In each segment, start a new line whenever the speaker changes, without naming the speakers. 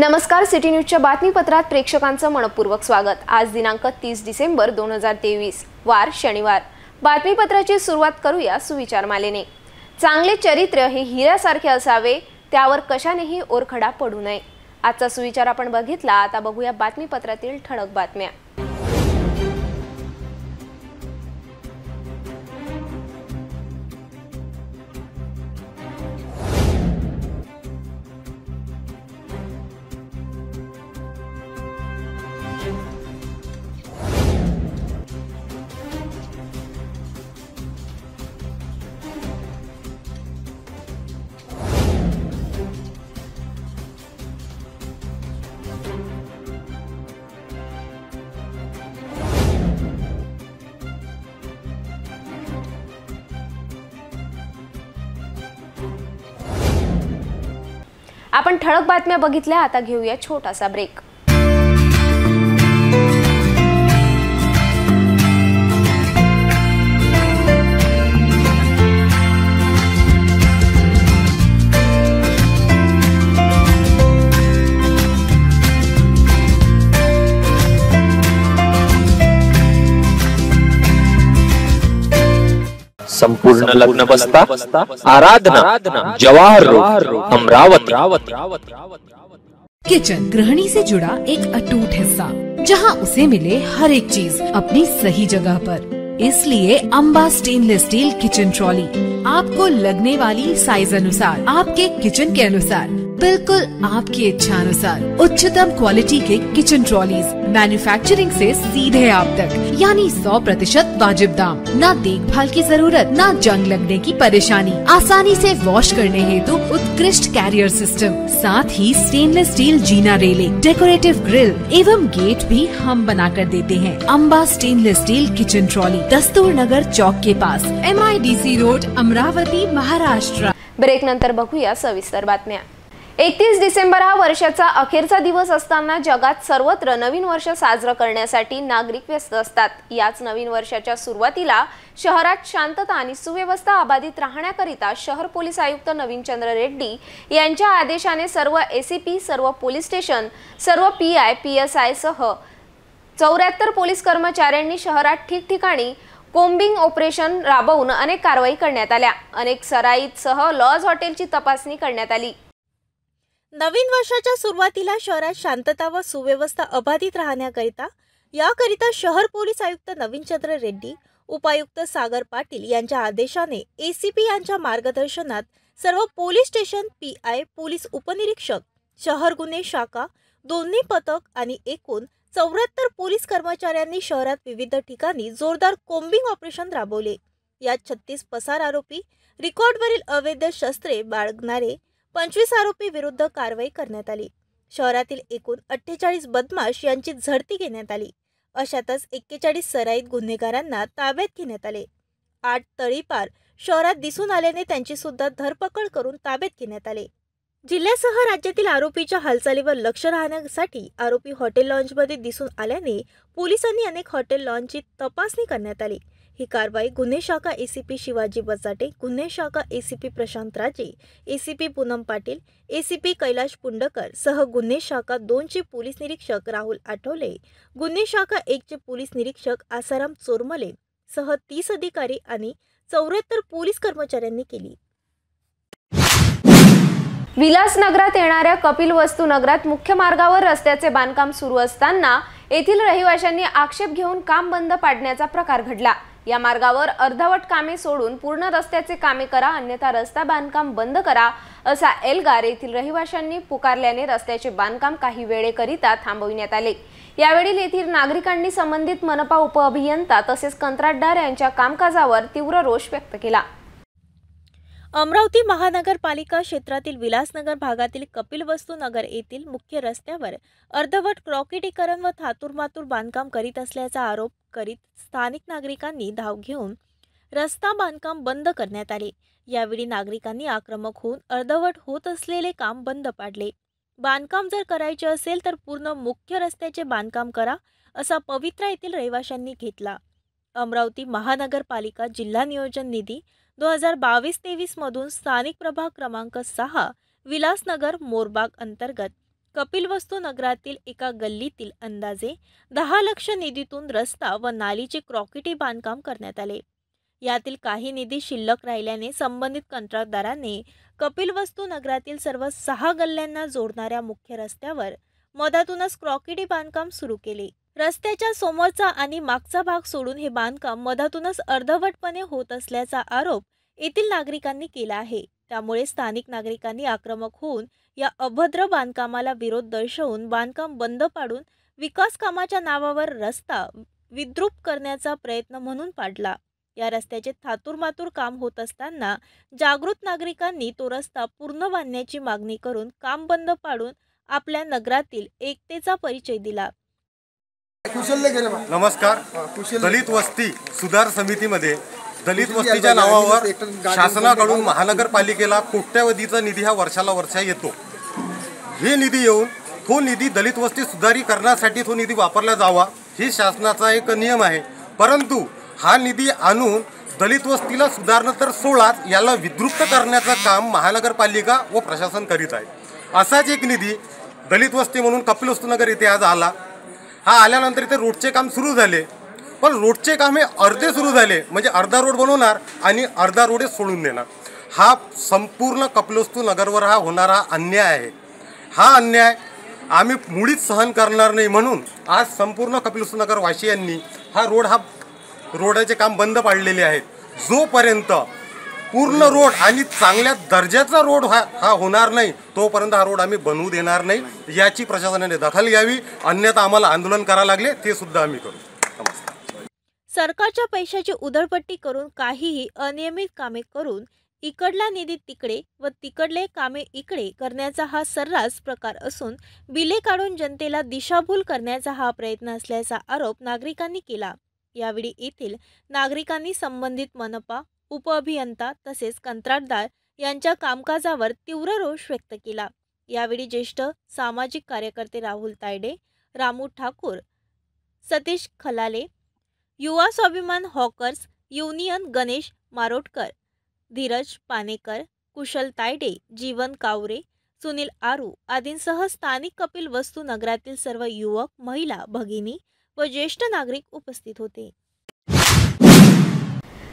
नमस्कार, सिटी न्यूजच्या बातमीपत्रात प्रेक्षकांचं मनपूर्वक स्वागत। आज दिनांक 30 डिसेंबर 2023 वार शनिवार। बातमीपत्राची सुरुवात करूया सुविचार मालेने। चांगले चरित्र हे हिऱ्यासारखे असावे, त्यावर कशानेही ओरखडा पडू नये। आजचा सुविचार आपण बघितला। आता बघूया बातमीपत्रातील ठळक बातम्या। आपण ठळक बातम्या बघितल्या। आता घेऊया छोटासा ब्रेक।
संपूर्ण लग्न बस्ता आराधना जवाहर रोड अमरावती।
किचन गृहिणी से जुड़ा एक अटूट हिस्सा, जहां उसे मिले हर एक चीज अपनी सही जगह पर। इसलिए Amba stainless steel kitchen trolley आपको लगने वाली साइज अनुसार, आपके किचन के अनुसार, बिल्कुल आपकी इच्छा अनुसार उच्चतम क्वालिटी के किचन ट्रॉलीज मैन्युफैक्चरिंग से सीधे आप तक, यानी 100% वाजिब दाम। ना देखभाल की जरूरत, ना जंग लगने की परेशानी, आसानी से वॉश करने हेतु उत्कृष्ट कैरियर सिस्टम, साथ ही स्टेनलेस स्टील जीना रेलिंग, डेकोरेटिव ग्रिल एवं गेट भी हम बना कर देते हैं। Amba stainless steel kitchen trolley, Dastur Nagar चौक के पास, MIDC road, Amravati, Maharashtra.
Break नंतर बघूया सविस्तर बातम्या। 31 डिसेंबर हा वर्षाचा अखेरचा दिवस असताना जगात सर्वत्र नवीन वर्ष साजरा करण्यासाठी नागरिक व्यस्त असतात। याच नवीन वर्षाच्या सुरुवातीला शहरात शांतता आणि सुव्यवस्था अबाधित राहण्याकरिता शहर पोलीस आयुक्त नवीनचंद्र रेड्डी यांच्या आदेशाने सर्व ACP, सर्व पोलीस स्टेशन, सर्व PI, PSI सह 74 पोलीस कर्मचाऱ्यांनी शहरात ठिकठिकाणी कोम्बिंग ऑपरेशन राबवून अनेक कारवाई करण्यात आल्या। अनेक सराईत सह लॉज हॉटेलची तपासणी करण्यात आली।
नवीन वर्षाच्या सुरुवातीला शहरात शांतता व सुव्यवस्था अबाधित याकरिता शहर पोलीस आयुक्त नवीनचंद्र रेड्डी, उपायुक्त सागर पाटील यांच्या आदेशाने ACP यांच्या मार्गदर्शनात सर्व पोलीस स्टेशन, PI, पोलीस उपनिरीक्षक, शहर गुन्हे शाखा, दोन्ही पथक आणि एकूण 74 पोलीस कर्मचाऱ्यांनी शहरात विविध ठिकाणी जोरदार कोम्बिंग ऑपरेशन राबवले। यात 36 पसार आरोपी, रेकॉर्डवरील अवैध शस्त्रे बाळगणारे 25 आरोपी विरुद्ध कारवाई करण्यात आली। शहरातील एकूण 48 बदमाश यांची झडती घेण्यात आली। अशातच 41 सराईत गुन्हेगारांना ताब्यात घेण्यात आले। 8 तळीपार शहरात दिसून आल्याने त्यांची सुद्धा धरपकड करून ताब्यात घेण्यात आले। जिल्ह्यासह राज्यातील आरोपीच्या हालचालीवर लक्ष राहण्यासाठी आरोपी हॉटेल लॉन्जमध्ये दिसून आल्याने पोलिसांनी अनेक हॉटेल लॉन्जची तपासणी करण्यात आली। ही कारवाई गुन्हे शाखा ACP शिवाजी बचाटे, गुन्हे शाखा ACP प्रशांत राजे, ACP पूनम पाटील, ACP कैलाश पुंडकर सह गुन्हे शाखा 2 चे पोलीस निरीक्षक राहुल आठवले, गुन्हे शाखा 1 चे पोलीस निरीक्षक आसाराम चोरमले सह 30 अधिकारी आणि 74 पोलीस कर्मचाऱ्यांनी केली।
विलासनगरात येणाऱ्या कपिलवस्तू नगरात मुख्य मार्गावर रस्त्याचे बांधकाम सुरू असताना येथील रहिवाशांनी आक्षेप घेऊन काम बंद पाडण्याचा प्रकार घडला। या मार्गावर अर्धवट कामे सोडून पूर्ण रस्त्याचे कामे करा, अन्यथा रस्ता बांधकाम बंद करा असा एल्गार येथील रहिवाशांनी पुकारल्याने रस्त्याचे बांधकाम काही वेळेकरिता थांबविण्यात आले। यावेळी येथील नागरिकांनी संबंधित मनपा उपअभियंता तसेच कंत्राटदार यांच्या कामकाजावर तीव्र रोष व्यक्त केला।
अमरावती महानगरपालिका क्षेत्रातील विलासनगर भागातील कपिलवस्तू नगर येथील मुख्य रस्त्यावर अर्धवट कॉन्क्रिटीकरण व थातुरमातुर बांधकाम करीत असल्याचा आरोप करीत स्थानिक नागरिकांनी धाव घेऊन रस्ता बांधकाम बंद करण्यात आले। यावेळी नागरिकांनी आक्रमक होऊन अर्धवट होत असलेले काम बंद पाडले। बांधकाम जर करायचे असेल तर पूर्ण मुख्य रस्त्याचे बांधकाम करा असा पवित्रा येथील रहिवाशांनी घेतला। अमरावती महानगरपालिका जिल्हा नियोजन निधी 2022-23 मधून स्थानिक प्रभाग क्रमांक 6 विलासनगर मोरबाग अंतर्गत कपिलवस्तू नगरातील एका गल्लीतील अंदाजे 10 लाख निधीतून रस्ता व नालीचे क्रॉकेटी बांधकाम करण्यात आले। यातील काही निधी शिल्लक राहिल्याने संबंधित कंत्राटदाराने कपिलवस्तू नगरातील सर्व 6 गल्ल्यांना जोडणाऱ्या मुख्य रस्त्यावर मधातूनच क्रॉकेटी बांधकाम सुरू केले। रस्त्याच्या समोरचा आणि मागचा भाग सोडून हे बांधकाम मधातूनच अर्धवटपणे होत असल्याचा आरोप येथील नागरिकांनी केला आहे। त्यामुळे स्थानिक नागरिकांनी आक्रमक होऊन या अभद्र बांधकामाला विरोध दर्शवून बांधकाम बंद पाडून विकास कामाच्या नावावर रस्ता विद्रूप करण्याचा प्रयत्न म्हणून पाडला। या रस्त्याचे थातूरमातूर काम होत असताना जागृत नागरिकांनी तो रस्ता पूर्ण बांधण्याची मागणी करून काम बंद पाडून आपल्या नगरातील एकतेचा परिचय दिला।
नमस्कार। दलित वस्ती सुधार समितीमध्ये दलित वस्तीच्या नावावर शासनाकडून महानगरपालिकेला कोट्यवधीचा निधी हा वर्षाला वर्ष येतो। हे निधी येऊन तो निधी दलित वस्ती सुधारीकरणासाठी तो निधी वापरला जावा ही शासनाचा एक नियम आहे। परंतु हा निधी आणून दलित वस्तीला सुधारणं तर सोडाच, याला विद्रुप करण्याचं काम महानगरपालिका व प्रशासन करीत आहे। असाच एक निधी दलित वस्ती म्हणून कपिलवस्तू नगर इथे आज आला। हा आल्यानंतर इथे रोडचे काम सुरू झाले, पण रोडचे काम हे अर्धे सुरू झाले, म्हणजे अर्धा रोड बनवणार आणि अर्धा रोड सोडून देणार। हा संपूर्ण कपिलवस्तू नगरवर हा होणारा अन्याय आहे। हा अन्याय आम्ही मुळीच सहन करणार नाही, म्हणून आज संपूर्ण कपिलवस्तू नगर वासियांनी हा रोडाचे काम बंद पाडलेले आहेत। जोपर्यंत पूर्ण रोड आणि चांगल्या दर्जाचा रोड हा होणार नाही तोपर्यंत हा रोड आम्ही बनवू देणार नाही। याची प्रशासनाने दखल घ्यावी, अन्यथा आम्हाला आंदोलन करावं लागले ते सुद्धा आम्ही करू। नमस्कार।
सरकारच्या पैशाची उधळपट्टी करून काहीही अनियमित कामे करून इकडला निधी तिकडे व तिकडले कामे इकडे करण्याचा हा सर्रास प्रकार असून बिले काढून जनतेला दिशाभूल करण्याचा हा प्रयत्न असल्याचा आरोप नागरिकांनी केला। यावेळी येथील नागरिकांनी संबंधित मनपा उपअभियंता तसेच कंत्राटदार यांच्या कामकाजावर तीव्र रोष व्यक्त केला। यावेळी ज्येष्ठ सामाजिक कार्यकर्ते राहुल तायडे, रामू ठाकूर, सतीश खलाले, युवा स्वाभिमान हॉकर्स युनियन गणेश मारोटकर, धीरज पानेकर, कुशल तायडे, जीवन कावरे, सुनील आरू आदींसह स्थानिक कपिलवस्तू नगरातील सर्व युवक, महिला, भगिनी व ज्येष्ठ नागरिक उपस्थित होते।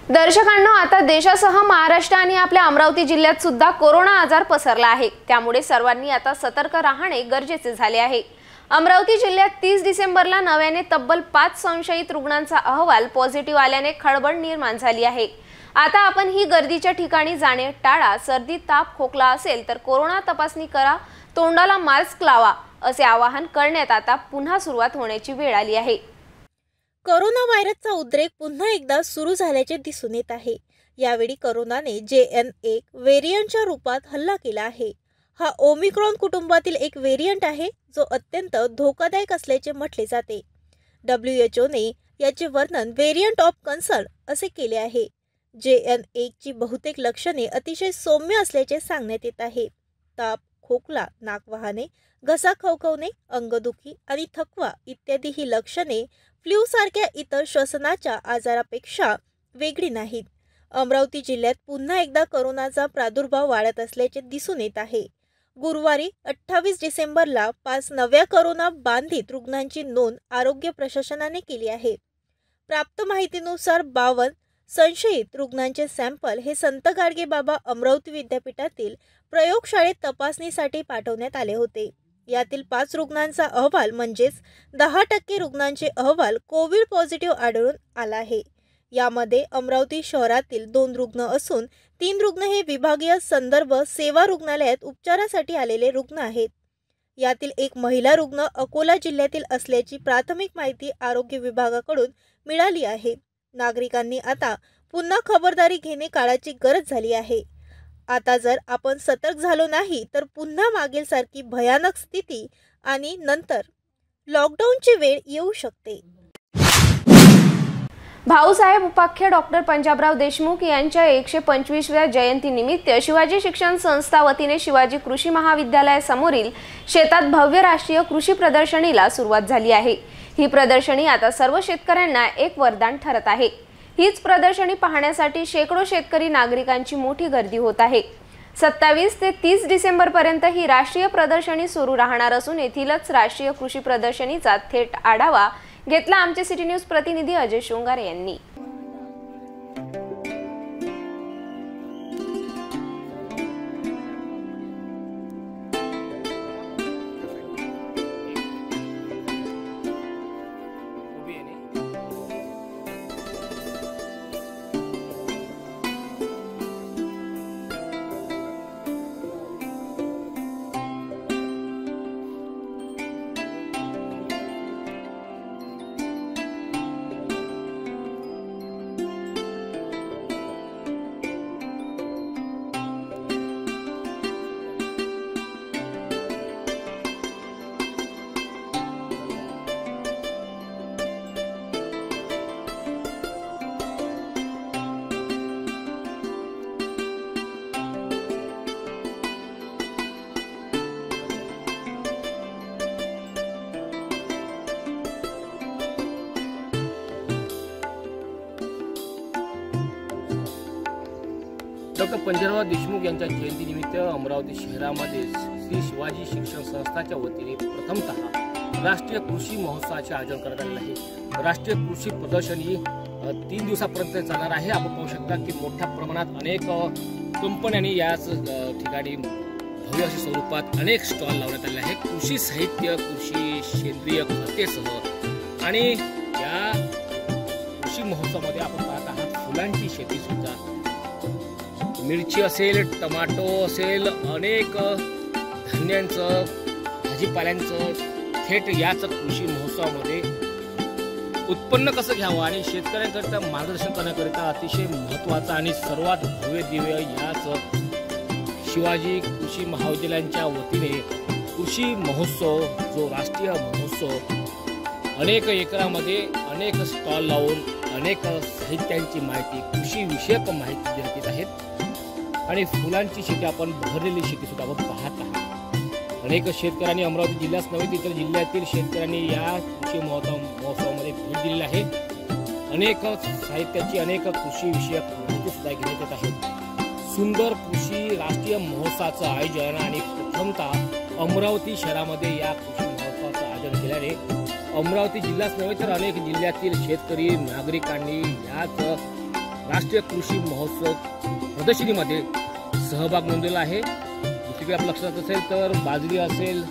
दर्शकांनो, आता देशासह महाराष्ट्र आणि आपल्या अमरावती जिल्ह्यात सुद्धा कोरोना आजार पसरला आहे। त्यामुळे सर्वांनी आता सतर्क राहणे गरजेचे झाले आहे। अमरावती जिल्ह्यात 30 डिसेंबरला नव्याने तब्बल 5 संशयित रुग्णांचा अहवाल पॉझिटिव्ह आल्याने खळबळ निर्माण झाली आहे। आता आपण ही गर्दीच्या ठिकाणी जाणे टाळा। सर्दी, ताप, खोकला असेल तर कोरोना तपासणी करा, तोंडाला मास्क लावा असे आवाहन करण्यात आता पुन्हा सुरुवात होण्याची वेळ आली आहे।
कोरोना व्हायरसचा उद्रेक पुन्हा एकदा सुरू झाल्याचे दिसून येत आहे। यावेळी कोरोनाने JN1 व्हेरियंटच्या रूपात हल्ला केला आहे। हा ओमिक्रॉन कुटुंबातील एक व्हेरियंट आहे जो अत्यंत धोकादायक असल्याचे म्हटले जाते। WHOने याचे वर्णन व्हेरियंट ऑफ कन्सर्न असे केले आहे। JN1 ची बहुतेक लक्षणे अतिशय सौम्य असल्याचे सांगण्यात येत आहे। ताप, खोकला, नाक वाहने, घसा खवखवणे, अंगदुखी आणि थकवा इत्यादी ही लक्षणे फ्लू सारख्या इतर श्वसनाच्या आजारापेक्षा वेगळी नाहीत। अमरावती जिल्ह्यात पुन्हा एकदा कोरोनाचा प्रादुर्भाव वाढत असल्याचे दिसून येत आहे। गुरुवारी 28 डिसेंबरला 5 नव्या कोरोना बाधित रुग्णांची नोंद आरोग्य प्रशासनाने केली आहे। प्राप्त माहितीनुसार 52 संशयित रुग्णांचे सॅम्पल हे संत गाडगेबाबा अमरावती विद्यापीठातील प्रयोगशाळेत तपासणीसाठी पाठवण्यात आले होते। यातील 5 रुग्णांचा अहवाल म्हणजेच 10% रुग्णांचे अहवाल कोविड पॉझिटिव्ह आढळून आला आहे। यामध्ये अमरावती शहरातील 2 रुग्ण असून 3 रुग्ण हे विभागीय संदर्भ सेवा रुग्णालयात उपचारासाठी आलेले रुग्ण आहेत। यातील एक महिला रुग्ण अकोला जिल्ह्यातील असल्याची प्राथमिक माहिती आरोग्य विभागाकडून मिळाली आहे। नागरिकांनी आता पुन्हा खबरदारी घेणे काळाची गरज झाली आहे। आता जर आपण सतर्क झालो नाही तर पुन्हा मागील सारखी भयानक स्थिती आणि नंतर लॉकडाऊनची वेळ येऊ शकते।
भाऊसाहेब उपाख्य डॉक्टर पंजाबराव देशमुख यांच्या 125व्या जयंतीनिमित्त शिवाजी शिक्षण संस्था वतीने शिवाजी कृषी महाविद्यालयासमोरील शेतात भव्य राष्ट्रीय कृषी प्रदर्शनीला सुरुवात झाली आहे। ही प्रदर्शनी आता सर्व शेतकऱ्यांना एक वरदान ठरत आहे। हीच प्रदर्शनी पाहण्यासाठी शेकडो शेतकरी नागरिकांची मोठी गर्दी होत आहे। 27 ते 30 डिसेंबरपर्यंत ही राष्ट्रीय प्रदर्शनी सुरू राहणार असून येथीलच राष्ट्रीय कृषी प्रदर्शनीचा थेट आढावा घेतला आमचे सिटी न्यूज प्रतिनिधी अजय शृंगारे यांनी।
डॉक्टर पंजाबराव देशमुख यांच्या जयंतीनिमित्त अमरावती शहरामध्ये श्री शिवाजी शिक्षण संस्थाच्या वतीने प्रथमतः राष्ट्रीय कृषी महोत्सवाचे आयोजन करण्यात आले आहे। राष्ट्रीय कृषी प्रदर्शनी 3 दिवसापर्यंत चालणार आहे। आपण पाहू शकता की मोठ्या प्रमाणात अनेक कंपन्यांनी याच ठिकाणी भव्य अशा स्वरूपात अनेक स्टॉल लावण्यात आले आहेत। कृषी साहित्य, कृषी सेंद्रिय खतेसह आणि या कृषी महोत्सवामध्ये आपण पाहत आहात फुलांची शेती सुद्धा, मिरची असेल, टमाटो असेल, अनेक धान्यांचं, भाजीपाल्यांचं थेट याच कृषी महोत्सवामध्ये उत्पन्न कसं घ्यावं आणि शेतकऱ्यांकरिता मार्गदर्शन करण्याकरिता अतिशय महत्त्वाचा आणि सर्वात भव्य दिव्य याच शिवाजी कृषी महाविद्यालयांच्या वतीने कृषी महोत्सव, जो राष्ट्रीय महोत्सव अनेक एकरामध्ये अनेक स्टॉल लावून अनेक साहित्यांची माहिती, कृषी विषयक माहिती देत आहेत आणि फुलांची शेती, आपण भरलेली शेती सुद्धा आपण पाहत आहात। अनेक शेतकऱ्यांनी अमरावती जिल्ह्याच नव्हे इतर जिल्ह्यातील शेतकऱ्यांनी या कृषी महोत्सवामध्ये भेट दिलेली आहे। अनेक साहित्याची, अनेक कृषी विषयक माहिती सुद्धा घेण्यात येत आहे। सुंदर कृषी राष्ट्रीय महोत्सवाचं आयोजन आणि प्रथमतः अमरावती शहरामध्ये या कृषी महोत्सवाचं आयोजन केल्याने अमरावती जिल्ह्याच नव्हे तर अनेक जिल्ह्यातील शेतकरी नागरिकांनी याच राष्ट्रीय कृषी महोत्सव प्रदर्शनीमध्ये सहभाग नोंदवला आहे। दुसरीकडे आपल्या लक्षात असेल तर बाजरी असेल,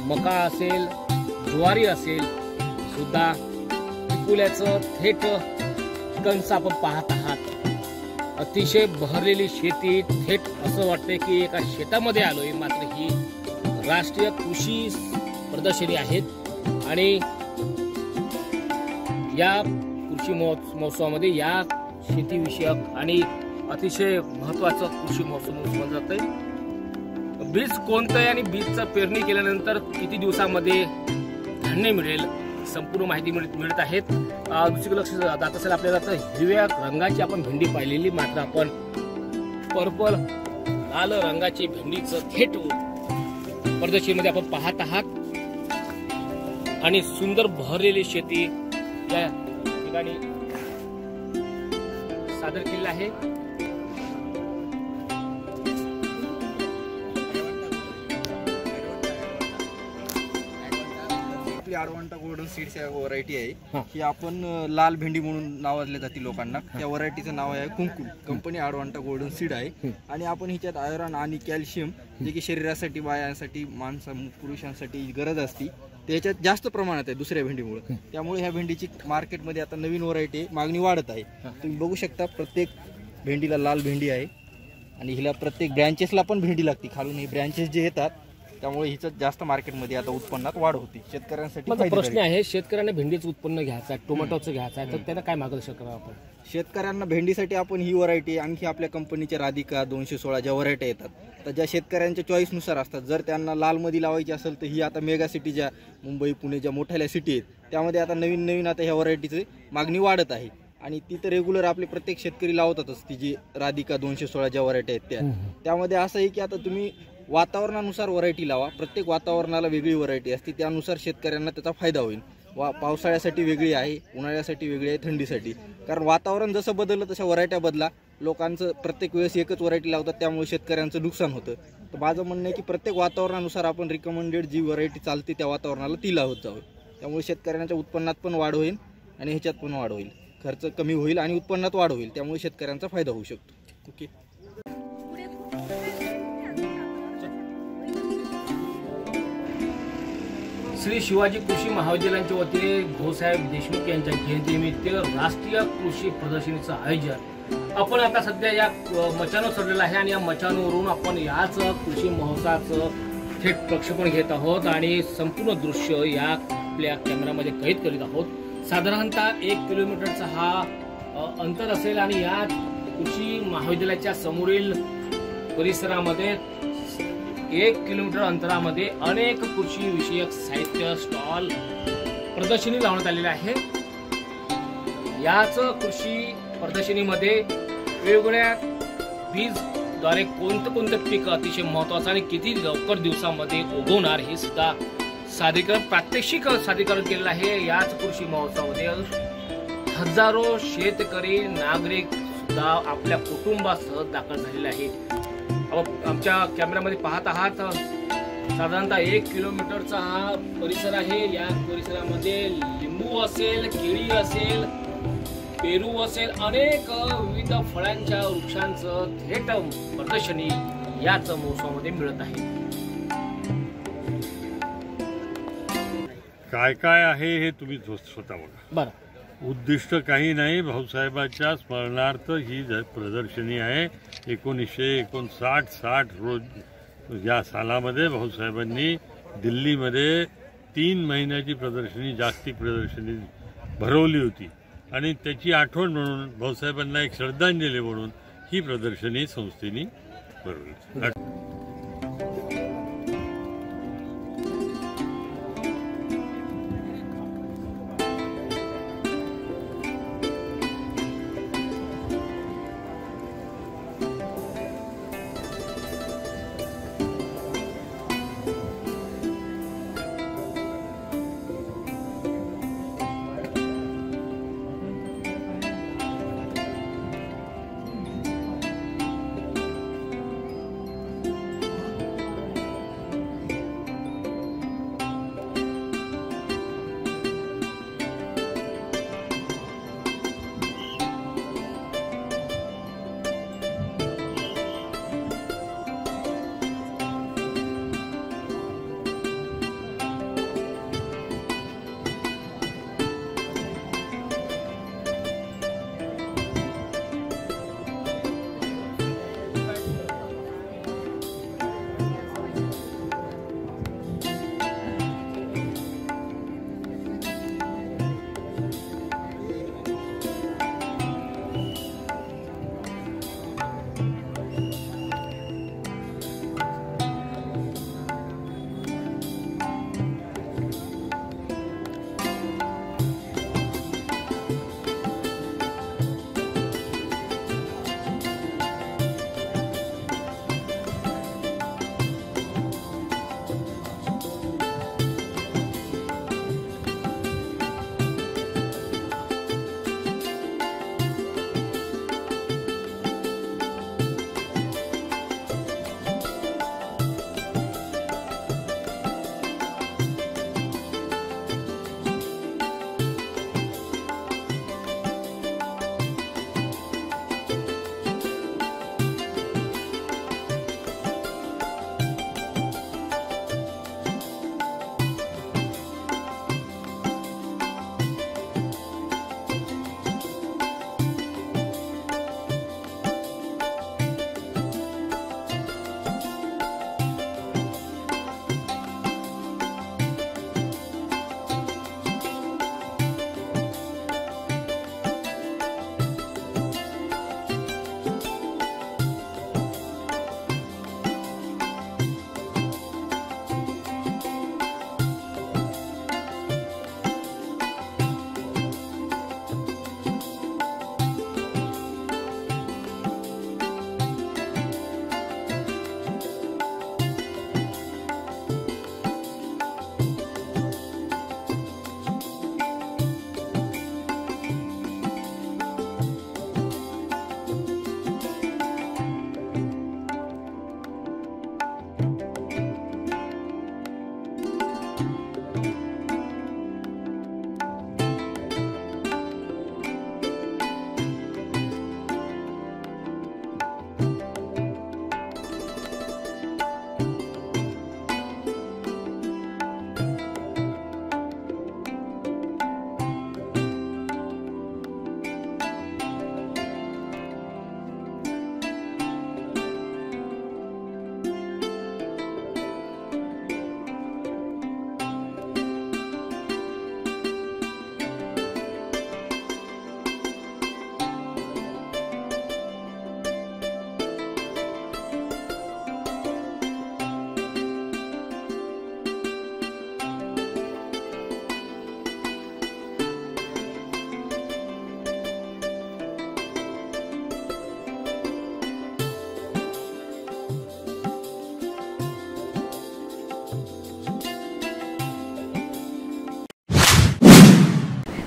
मका असेल, ज्वारी असेल सुद्धा पिकुल्याचं थेट कंस आपण पाहत आहात। अतिशय बहरलेली शेती, थेट असं वाटतंय की एका शेतामध्ये आलोय, मात्र ही राष्ट्रीय कृषी प्रदर्शनी आहेत आणि या कृषी महोत्सवामध्ये या शेतीविषयक आणि अतिशय महत्त्वाचं कृषी महोत्सव म्हणून जातंय। बीज कोणतं आहे आणि बीजचं पेरणी केल्यानंतर किती दिवसामध्ये धान्य मिळेल, संपूर्ण माहिती मिळत आहेत। दुसरीकडे लक्ष जात असेल आपल्याला तर हिरव्या रंगाची आपण भेंडी पाहिलेली, मात्र आपण पर्पल लाल रंगाची भेंडीचं थेट प्रदर्शनीमध्ये आपण पाहत आहात आणि सुंदर बहरलेली शेती या ठिकाणी सादर केलेला आहे।
आडवंटा गोल्डन सीड्स या व्हरायटी आहे ही आपण लाल भेंडी म्हणून नावाजले जाते लोकांना। त्या व्हरायटीचं नाव आहे कुंकुल, कंपनी आडवंटा गोल्डन सीड आहे आणि आपण हिच्यात आयरन आणि कॅल्शियम जे की शरीरासाठी, बायांसाठी, पुरुषांसाठी गरज असते त्याच्यात जास्त प्रमाणात आहे दुसऱ्या भेंडीमुळे। त्यामुळे ह्या भेंडीची मार्केटमध्ये आता नवीन व्हरायटी आहे, मागणी वाढत आहे। तुम्ही बघू शकता प्रत्येक भेंडीला लाल भेंडी आहे आणि हिला प्रत्येक ब्रँचेसला पण भेंडी लागते, खालून हे ब्रँचेस जे येतात त्यामुळे हिचं जास्त मार्केटमध्ये आता उत्पन्नात वाढ होती। शेतकऱ्यांसाठी
प्रश्न आहे, शेतकऱ्यांना भेंडीचं उत्पन्न घ्यायचं आहे, टोमॅटोचं घ्यायचं आहे, तर त्यांना काय मार्गदर्शन करावं आपण?
शेतकऱ्यांना भेंडीसाठी आपण ही व्हरायटी, आणखी आपल्या कंपनीच्या राधिका 216 ज्या व्हरायटी येतात तर ज्या शेतकऱ्यांच्या चॉईसनुसार असतात। जर त्यांना लालमध्ये लावायची असेल तर ही आता मेगा सिटी ज्या मुंबई, पुणे ज्या मोठ्या सिटी आहेत त्यामध्ये आता नवीन आता ह्या व्हरायटीची मागणी वाढत आहे आणि ती तर रेग्युलर आपले प्रत्येक शेतकरी लावतातच। ती जी राधिका 216 ज्या व्हरायटी आहेत त्यामध्ये असं आहे की आता तुम्ही वातावरणानुसार व्हरायटी लावा, प्रत्येक वातावरणाला वेगळी व्हरायटी असते, त्यानुसार शेतकऱ्यांना त्याचा फायदा होईल। पावसाळ्यासाठी वेगळी आहे, उन्हाळ्यासाठी वेगळी आहे, थंडीसाठी, कारण वातावरण जसं बदललं तशा व्हरायट्या बदला, लोकांचं प्रत्येक वेळेस एकच व्हरायटी लावतात, त्यामुळे शेतकऱ्यांचं नुकसान होतं. तर माझं म्हणणं आहे की प्रत्येक वातावरणानुसार आपण रिकमेंडेड जी व्हरायटी चालते त्या वातावरणाला ती लावत जावं. त्यामुळे शेतकऱ्यांच्या उत्पन्नात पण वाढ होईल आणि ह्याच्यात पण वाढ होईल, खर्च कमी होईल आणि उत्पन्नात वाढ होईल. त्यामुळे शेतकऱ्यांचा फायदा होऊ शकतो. ओके.
श्री शिवाजी कृषी महाविद्यालयाच्या वतीने भाऊसाहेब देशमुख यांच्या जयंतीनिमित्त राष्ट्रीय कृषी प्रदर्शनीचं आयोजन आपण आता सध्या या मचानवर चढलेलं आहे आणि या मचानवरून आपण याच कृषी महोत्सवाचं थेट प्रक्षेपण घेत आहोत आणि संपूर्ण दृश्य या आपल्या कॅमेरामध्ये कैद करीत आहोत. साधारणतः 1 किलोमीटरचा हा अंतर असेल आणि या कृषी महाविद्यालयाच्या समोरील परिसरामध्ये 1 किलोमीटर अंतरामध्ये अनेक कृषी विषयक साहित्य स्टॉल प्रदर्शनी लावण्यात आलेले आहे. याच कृषी प्रदर्शनीमध्ये वेगवेगळ्या बीजद्वारे कोणतं पीक अतिशय महत्त्वाचं आणि किती लवकर दिवसामध्ये उगवणार हे सुद्धा प्रात्यक्षिक सादरीकरण केलेलं आहे. याच कृषी महोत्सवामध्ये हजारो शेतकरी नागरिक सुद्धा आपल्या कुटुंबासह दाखल झालेले आहेत. आमच्या कॅमेरामध्ये पाहत आहात साधारणतः 1 किलोमीटरचा हा परिसर आहे. या परिसरामध्ये लिंबू असेल, केळी असेल, पेरू असेल, अनेक विविध फळांच्या वृक्षांचं थेट प्रदर्शनी याच महोत्सवामध्ये मिळत आहे.
काय काय आहे हे तुम्ही स्वतः बघा.
बरं.
उद्दिष्ट काही नाही, भाऊसाहेबांच्या स्मरणार्थ ही प्रदर्शनी आहे. 1959-60 रोज या सालामध्ये भाऊसाहेबांनी दिल्लीमध्ये 3 महिन्याची प्रदर्शनी, जागतिक प्रदर्शनी भरवली होती आणि त्याची आठवण म्हणून भाऊसाहेबांना एक श्रद्धांजली म्हणून ही प्रदर्शनी संस्थेने भरवली.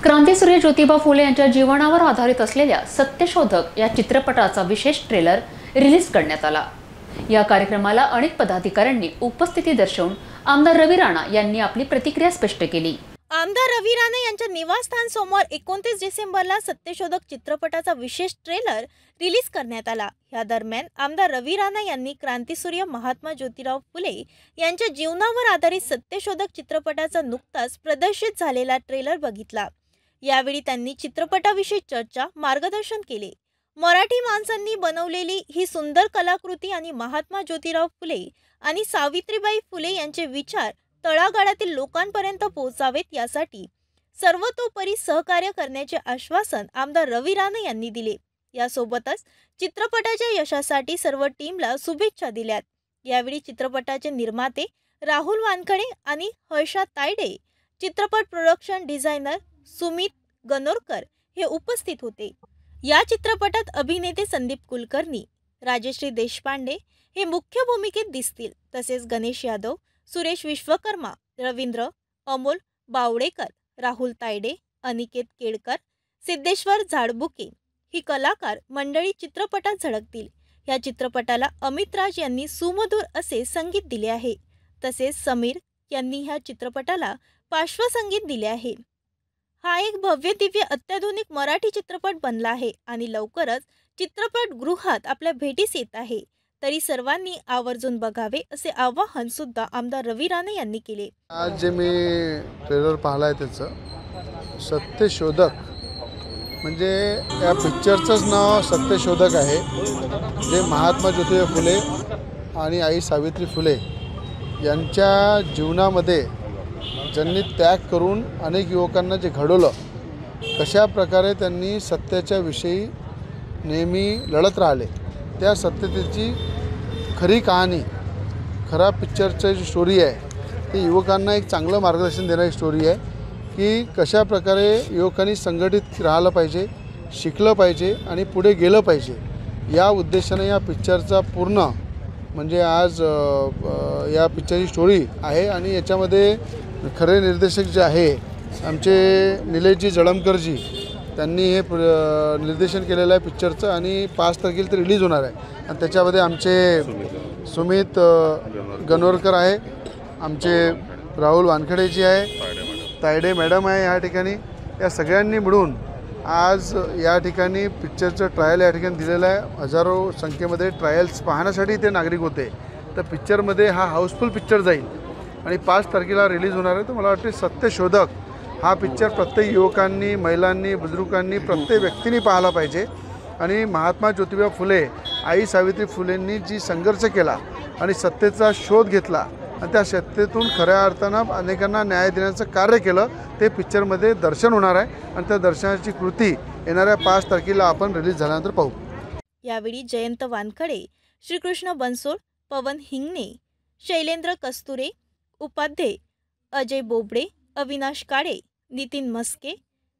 क्रांतिसूर्य ज्योतिबा फुले यांच्या जीवनावर आधारित असलेल्या सत्यशोधक या चित्रपटाचा विशेष ट्रेलर रिलीज करण्यात आला। या कार्यक्रमाला अनेक पदाधिकाऱ्यांनी उपस्थिती दर्शवून आमदार रवी राणा यांनी आपली प्रतिक्रिया स्पष्ट केली।
आमदार रवी राणा यांच्या निवासस्थान सोमवार 29 डिसेंबरला सत्यशोधक चित्रपटाचा विशेष ट्रेलर रिलीज करण्यात आला। या दरम्यान आमदार रवी राणा यांनी क्रांतिसूर्य महात्मा ज्योतिराव फुले यांच्या जीवनावर आधारित सत्यशोधक चित्रपटाचा नुकताच प्रदर्शित झालेला ट्रेलर बघितला। यावेळी त्यांनी चित्रपटाविषयी चर्चा, मार्गदर्शन केले। मराठी माणसांनी बनवलेली ही सुंदर कलाकृती आणि महात्मा ज्योतिराव फुले आणि सावित्रीबाई फुले यांचे विचार तळागाळातील लोकांपर्यंत पोहोचावेत यासाठी सर्वतोपरी सहकार्य करण्याचे आश्वासन आमदार रवी राणा यांनी दिले। यासोबतच चित्रपटाच्या यशासाठी सर्व टीमला शुभेच्छा दिल्यात। यावेळी चित्रपटाचे निर्माते राहुल वानखडे आणि हर्षा तायडे, चित्रपट प्रोडक्शन डिझायनर सुमित गणोरकर हे उपस्थित होते। या चित्रपटात अभिनेते संदीप कुलकर्णी, राजश्री देशपांडे हे मुख्य भूमिकेत दिसतील। तसेच गणेश यादव, सुरेश विश्वकर्मा, रवींद्र, अमोल बावडेकर, राहुल तायडे, अनिकेत केळकर, सिद्धेश्वर झाडबुके ही कलाकार मंडळी चित्रपटात झळकतील। या चित्रपटाला अमित राज यांनी सुमधुर असे संगीत दिले आहे। तसेच समीर यांनी ह्या चित्रपटाला पार्श्वसंगीत दिले आहे। हा एक भव्य दिव्य अत्याधुनिक मराठी चित्रपट बनला आहे आणि लवकरच चित्रपटगृहात आपल्या भेटीस येत आहे। तरी सर्वांनी आवर्जून बघावे असे आवाहन सुद्धा आमदार रवी राणा यांनी केले।
आज जे मी ट्रेलर पाहिलाय त्याचं सत्यशोधक म्हणजे या पिक्चरचंच नाव सत्यशोधक आहे, जे महात्मा ज्योतिबा फुले आणि आई सावित्री फुले यांच्या जीवनामध्ये ज्यांनी त्याग करून अनेक युवकांना जे घडवलं, कशा प्रकारे त्यांनी सत्याच्या विषयी नेहमी लढत राहिले, त्या सत्यतेची खरी कहाणी, खरा पिक्चरची जी स्टोरी आहे ती युवकांना एक चांगलं मार्गदर्शन देणारी स्टोरी आहे की कशा प्रकारे युवकांनी संघटित राहिलं पाहिजे, शिकलं पाहिजे आणि पुढे गेलं पाहिजे। या उद्देशाने या पिक्चरचा पूर्ण म्हणजे आज या पिक्चरची स्टोरी आहे आणि याच्यामध्ये खरे निर्देशक जे आहे आमचे निलेशजी जळमकरजी, त्यांनी हे निर्देशन केलेलं आहे पिक्चरचं आणि 5 तारखेला ते रिलीज होणार आहे। आणि त्याच्यामध्ये आमचे सुमित गणोरकर आहे, आमचे राहुल वानखडेजी आहे, तायडे मॅडम आहे या ठिकाणी। या सगळ्यांनी मिळून आज या ठिकाणी पिक्चरचं ट्रायल या ठिकाणी दिलेलं आहे। हजारो संख्येमध्ये ट्रायल्स पाहण्यासाठी ते नागरिक होते। तर पिक्चरमध्ये हा हाऊसफुल पिक्चर जाईल आणि 5 तारखेला रिलीज होणार आहे। तर मला वाटते सत्यशोधक हा पिक्चर प्रत्येक युवकांनी, महिलांनी, बुजुर्गांनी, प्रत्येक व्यक्तीने पाहायला पाहिजे। आणि महात्मा ज्योतिबा फुले, आई सावित्री फुलेंनी जी संघर्ष केला आणि सत्तेचा शोध घेतला आणि त्या सत्तेतून खऱ्या अर्थानं अनेकांना न्याय देण्याचं कार्य केलं, ते पिक्चरमध्ये दर्शन होणार आहे आणि त्या दर्शनाची कृती येणाऱ्या 5 तारखेला आपण रिलीज झाल्यानंतर पाहू।
यावेळी जयंत वानखडे, श्रीकृष्ण बनसोड, पवन हिंगणे, शैलेंद्र कस्तुरे, उपाध्ये अजय बोबडे, अविनाश काळे, नितीन मस्के,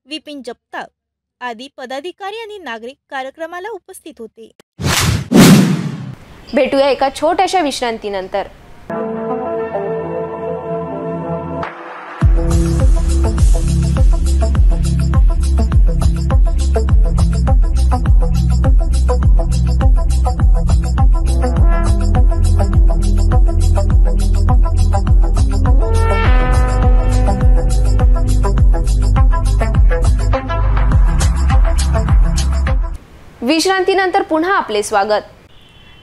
विपिन जगताप आदी पदाधिकारी आणि नागरिक कार्यक्रमाला उपस्थित होते।
भेटूया एका छोट्याशा विश्रांतीनंतर। विश्रांतीनंतर पुन्हा आपले स्वागत।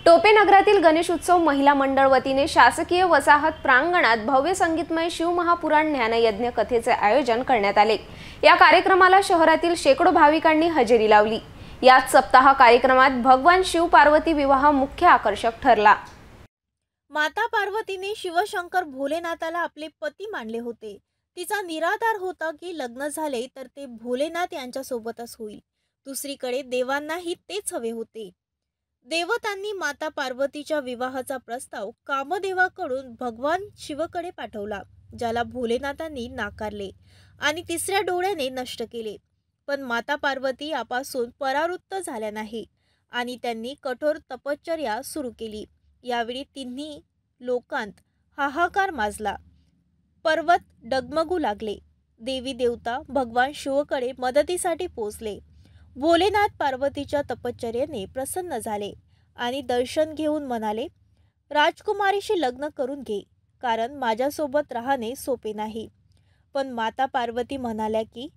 टोपे नगरातील गणेश उत्सव महिला मंडळ वतीने शासकीय वसाहत प्रांगणात भव्य संगीतमय शिवमहापुराण ज्ञानयज्ञ कथेचे आयोजन करण्यात आले। या कार्यक्रमाला शहरातील शेकडो भाविकांनी हजेरी लावली। याच सप्ताह कार्यक्रमात भगवान शिव पार्वती विवाह मुख्य आकर्षक ठरला।
माता पार्वतीने शिवशंकर भोलेनाथाला आपले पती मानले होते। तिचा निराधार होता की लग्न झाले तर ते भोलेनाथ यांच्या सोबतच होईल। दुसरीकडे देवांनाही तेच हवे होते। देवतांनी माता पार्वतीच्या विवाहाचा प्रस्ताव कामदेवाकडून भगवान शिवकडे पाठवला, ज्याला भोलेनाथांनी नाकारले आणि तिसऱ्या डोळ्याने नष्ट केले। पण माता पार्वती यापासून परावृत्त झाल्या नाही आणि त्यांनी कठोर तपश्चर्या सुरू केली। यावेळी तिन्ही लोकांत हाहाकार माजला, पर्वत डगमगू लागले, देवी देवता भगवान शिवकडे मदतीसाठी पोचले. भोलेनाथ पार्वतीच्या तपश्चर्येने प्रसन्न झाले आणि दर्शन घेऊन म्हणाले, राजकुमारीशी लग्न करून घे, कारण माझ्यासोबत राहणे सोपे नाही. पण माता पार्वती म्हणाल्या की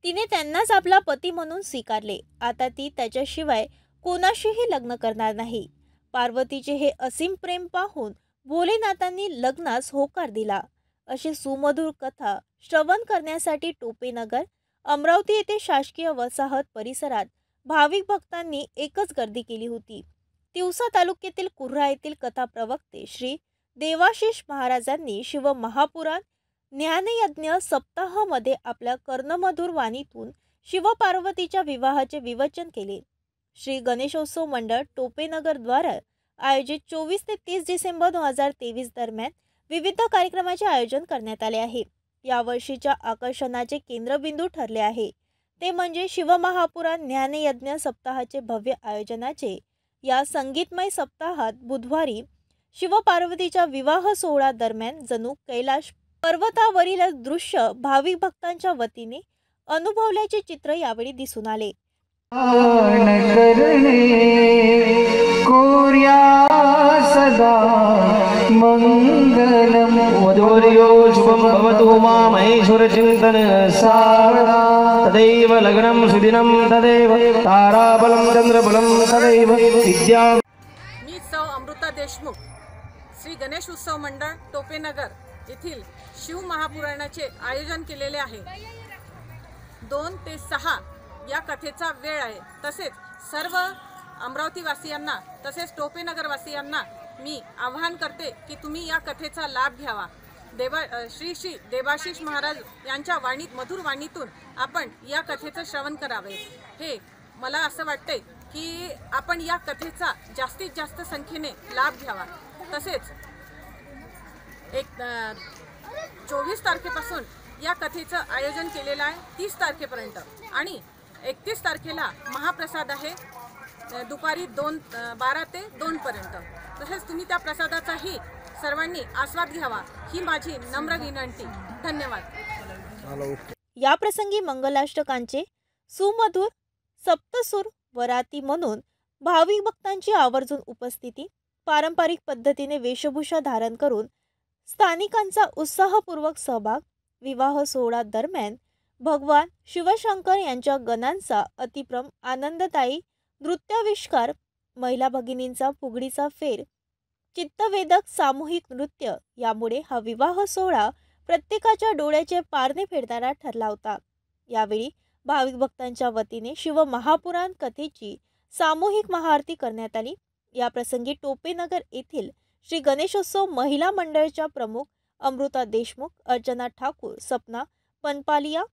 तिने त्यांनाच आपला पती म्हणून स्वीकारले. आता ती त्याच्याशिवाय कोणाशीही लग्न करणार नाही. पार्वतीचे हे असीम प्रेम पाहून भोलेनाथांनी लग्नास होकार दिला. अशी सुमधुर कथा श्रवण करण्यासाठी टोपेनगर, अमरावती येथे शासकीय वसाहत परिसरात भाविक भक्तांनी एकच गर्दी केली होती. तिवसा तालुक्यातील कुर्हा येथील कथा प्रवक्ते श्री देवाशीष महाराजांनी शिव महापुराण ज्ञानयज्ञ सप्ताहामध्ये आपल्या कर्णमधुर वाणीतून शिवपार्वतीच्या विवाहाचे विवचन केले. श्री गणेशोत्सव मंडळ टोपेनगर द्वारा आयोजित 24 ते 30 डिसेंबर 2023 दरम्यान विविध कार्यक्रमाचे आयोजन करण्यात आले आहे. यावर्षीच्या आकर्षणाचे केंद्रबिंदू ठरले आहे ते म्हणजे शिवमहापुराण ज्ञानयज्ञ सप्ताहाचे भव्य आयोजनाचे. या संगीतमय सप्ताहात बुधवारी शिवपार्वतीच्या विवाह सोहळा दरम्यान जणू कैलाश पर्वतावरील दृश्य भाविक भक्तांच्या वतीने अनुभवल्याचे चित्र यावेळी दिसून आले.
सदा मंगलम वधूर्यो शुभम भवतु मा महेश्वर चिंतन सारदा तदैव लग्नं सुदिनं तदैव ताराबलं चंद्रबलं तदैव विद्या.
मी सौ अमृता देशमुख, श्री गणेश उत्सव मंडळ टोपेनगर येथील शिव महापुराणाचे आयोजन केलेले आहे. 2 ते 6 या कथेचा वेळ आहे. तसेच सर्व अमरावतीवासियांना तसेच टोपेनगरवासियांना मी आवाहन करते की तुम्ही या कथेचा लाभ घ्यावा. श्री देवाशीष महाराज यांच्या मधुर वाणीतून आपण या कथेचं श्रवण करावे. हे मला असं वाटते की आपण या कथेचा जास्तीत जास्त संख्येने लाभ घ्यावा. तसेच 24 तारखेपासून या कथेचं आयोजन केलेलं आहे 30 तारखेपर्यंत आणि 31 तारखेला महाप्रसाद आहे दुपारी 12 ते 2 पर्यंत. तसेच तुम्ही त्या प्रसादाचाही सर्वांनी आस्वाद घ्यावा ही माझी नम्र विनंती. धन्यवाद.
या प्रसंगी मंगलाष्टकांचे सुमधुर सप्तसूर वराती म्हणून भाविक भक्तांची आवर्जून उपस्थिती, पारंपरिक पद्धतीने वेशभूषा धारण करून स्थानिकांचा उत्साहपूर्वक सहभाग, विवाह सोहळा दरम्यान भगवान शिवशंकर यांच्या गणांचा अतिप्रम आनंददायी नृत्याविष्कार, महिला भगिनींचा फुगडीचा फेर, चित्तवेधक सामूहिक नृत्य यामुळे हा विवाह सोहळा प्रत्येकाच्या डोळ्याचे पारणे फेडणारा ठरला होता. यावेळी भाविक भक्तांच्या वतीने शिव महापुराण कथेची सामूहिक महाआरती करण्यात आली. या प्रसंगी टोपेनगर येथील श्री गणेशोत्सव महिला मंडळाच्या प्रमुख अमृता देशमुख, अर्चना ठाकूर, सपना पनपालिया,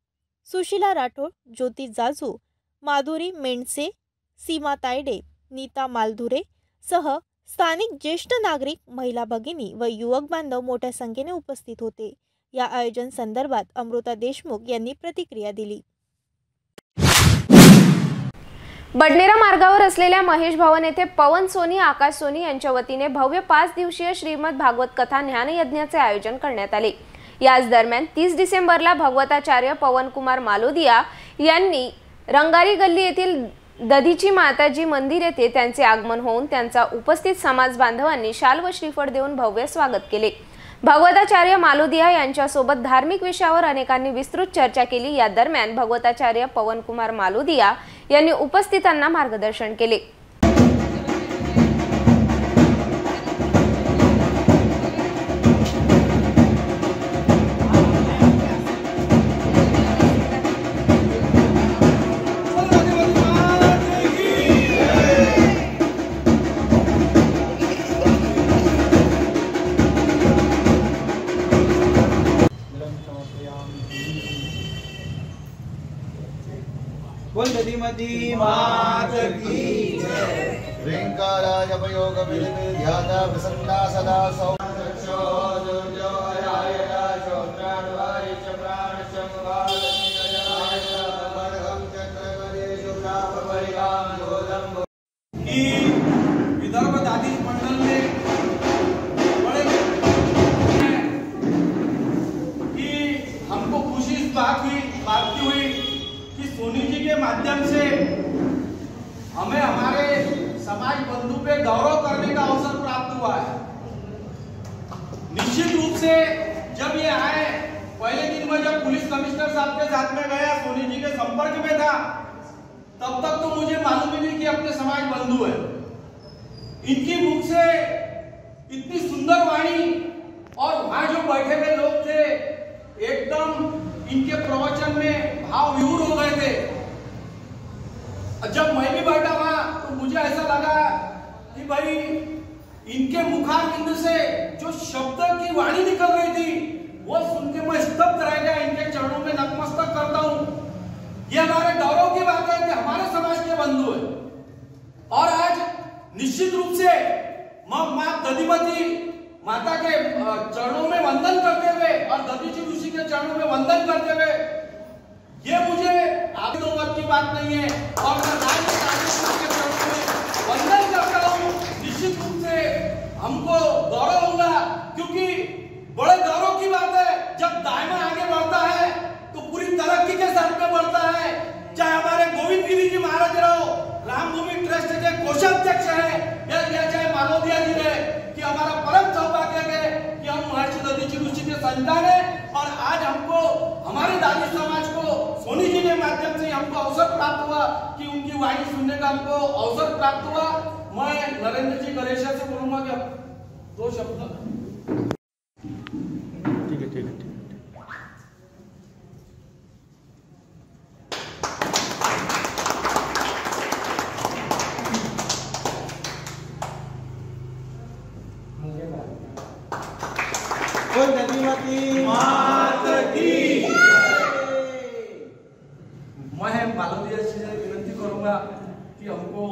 सुशीला राठोड, ज्योती जाजू, माधुरी मेंडसे, सीमा तायडे, नीता मालधुरे सह स्थानिक ज्येष्ठ नागरिक, महिला भगिनी व युवक बांधव मोठ्या संख्येने उपस्थित होते. या आयोजन संदर्भात अमृता देशमुख यांनी प्रतिक्रिया दिली.
बडनेरा मार्गावर असलेल्या महेश भवन येथे पवन सोनी, आकाश सोनी यांच्या वतीने भव्य 5 दिवसीय श्रीमद भागवत कथा ज्ञानयज्ञाचे आयोजन करण्यात आले. याच दरम्यान 30 डिसेंबरला भगवताचार्य पवन कुमार मालोदिया यांनी रंगारी गल्ली येथील दधीची माताजी मंदिर येथे त्यांचे आगमन होऊन त्यांचा उपस्थित समाज बांधवांनी शाल व श्रीफळ देऊन भव्य स्वागत केले. भगवताचार्य मालोदिया यांच्यासोबत धार्मिक विषयावर अनेकांनी विस्तृत चर्चा केली. या दरम्यान भगवताचार्य पवन कुमार मालोदिया यांनी उपस्थितांना मार्गदर्शन केले.
वंदनीमती मात की जय. ह्रींकाराय उपयोग विधिं ध्याता प्रसन्ना सदा सौ.
विदर्भ दादी मंडल ने बड़े कि हमको खुशी हमें हमारे समाज बंधु पे गौरव करने का अवसर प्राप्त हुआ है। निश्चित रूप से जब ये आए, पहले दिन में जब पुलिस कमिश्नर साहब के साथ में गया, सोनी जी के संपर्क में था, तब तक तो मुझे मालूम ही नहीं कि अपने समाज बंधु है। इनकी मुख से इतनी सुंदर वाणी और वहां जो बैठे हुए लोग थे एकदम इनके प्रवचन में भाव विभोर हो गए थे। जब मैं भी बैठा वहां तो मुझे ऐसा लगा कि भाई इनके मुखारबिंद से जो शब्द की वाणी निकल रही थी वो सुन के मैं स्तब्ध रह गया। इनके चरणों में नतमस्तक करता हूं। ये हमारे गौरव की बात है कि हमारे समाज के बंधु है। और आज निश्चित रूप से मां दधिमती माता के चरणों में वंदन करते हुए और दधीची ऋषि के चरणों में वंदन करते हुए, ये मुझे आप दो मत की बात नहीं है और मैं के चरणों में वंदन करता हूं। निश्चित रूप से हमको गौरव होगा, क्योंकि बड़े गौरव की बात है जब दायमा आगे बढ़ता है तो पूरी तरक्की के साथ में बढ़ता है। चाहे हमारे गोविंद गिरी जी महाराज रहो, रामभूमि ट्रस्ट के कोषाध्यक्ष है, या चाहे मालोदिया जी रहे, कि हमारा परम सौभाग्य है कि हम महर्षि दधीची ऋषि के संतान है। और आज हमको हमारे दादी समाज को सोनी जी के माध्यम से हमको अवसर प्राप्त हुआ कि उनकी वाणी सुनने का हमको अवसर प्राप्त हुआ। मैं नरेंद्र जी गरेशा से बोलूंगा कि दो शब्द।
ठीक है, ठीक है, ठीक है।
मैं मालवीय से विनती करूंगा कि हमको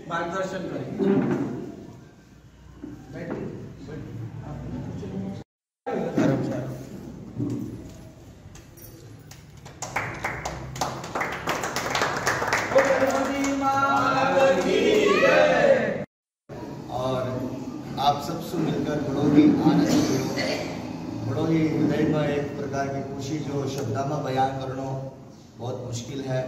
मार्गदर्शन करें।
और आप सबसे मिलकर बड़ो ही आनंद, बड़ो ही हृदय में एक प्रकार की खुशी जो शब्दा में बयान करना बहुत मुश्किल है।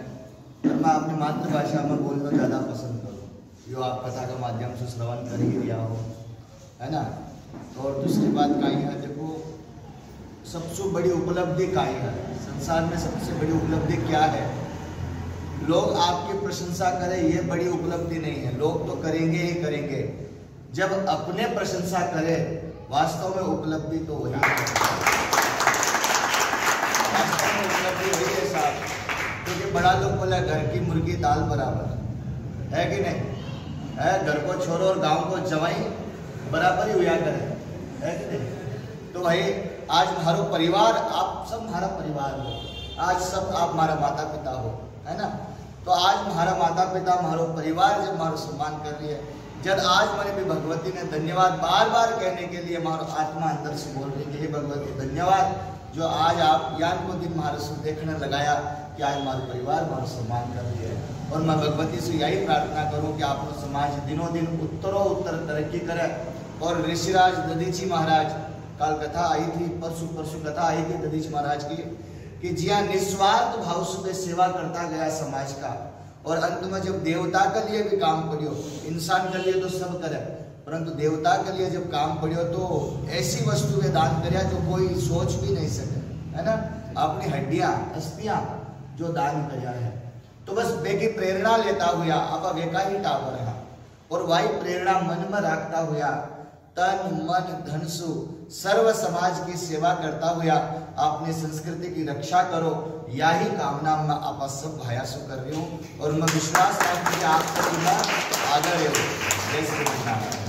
पर मैं अपनी मातृभाषा में बोलना ज़्यादा पसंद करूँ, जो आप कथा के माध्यम से श्रवण कर ही दिया हो, है ना। और दूसरी बात काई है, देखो सबसे बड़ी उपलब्धि काई है संसार में, सबसे बड़ी उपलब्धि क्या है? लोग आपकी प्रशंसा करें ये बड़ी उपलब्धि नहीं है, लोग तो करेंगे ही करेंगे। जब अपने प्रशंसा करें वास्तव में उपलब्धि तो वही है, वास्तव में उपलब्धि वही है साहब। क्योंकि बड़ा लोग बोला घर की मुर्गी दाल बराबर है कि नहीं है, घर को छोड़ो और गांव को जवाई बराबर ही हुआ करे, है कि नहीं। तो भाई आज हमारा परिवार, आप सब हमारा परिवार हो, आज सब आप हमारा माता पिता हो, है ना। तो आज हमारा माता पिता हमारा परिवार जब हमारा सम्मान कर रही है, जब आज मैंने भी भगवती ने धन्यवाद बार बार कहने के लिए हमारा आत्मा अंदर से बोल रही है, भगवती धन्यवाद जो आज आप ज्ञान को दिन हमारे से देखने लगाया कि आज हमारा परिवार हमारा सम्मान कर रही है। और मैं भगवती से यही प्रार्थना करूं कि आप लोग समाज दिनों दिन उत्तरोत्तर तरक्की करे। और ऋषिराज दधीची महाराज कल कथा आई थी, परसों कथा आई थी दधीची महाराज की, कि जिया निस्वार्थ भाव से सेवा करता गया समाज का, और अंत में जब देवता के लिए भी काम करियो, इंसान के लिए तो सब करे, परंतु देवता के लिए जब काम पड़ियो तो ऐसी वस्तु के दान करिया जो कोई सोच भी नहीं सके, है ना। अपनी हड्डियां अस्थियां जो दान करिया है, तो बस वे की प्रेरणा लेता हुआ अब वे का ही टावर है, और वही प्रेरणा मन में रखता हुआ तन मन धन सु सर्व समाज की सेवा करता हुआ अपनी संस्कृति की रक्षा करो, यही कामना मैं आप सब भायासु कर रही हूँ। और मैं विश्वास रखती हूँ आप सभी आगे रहो। जय श्री कृष्ण।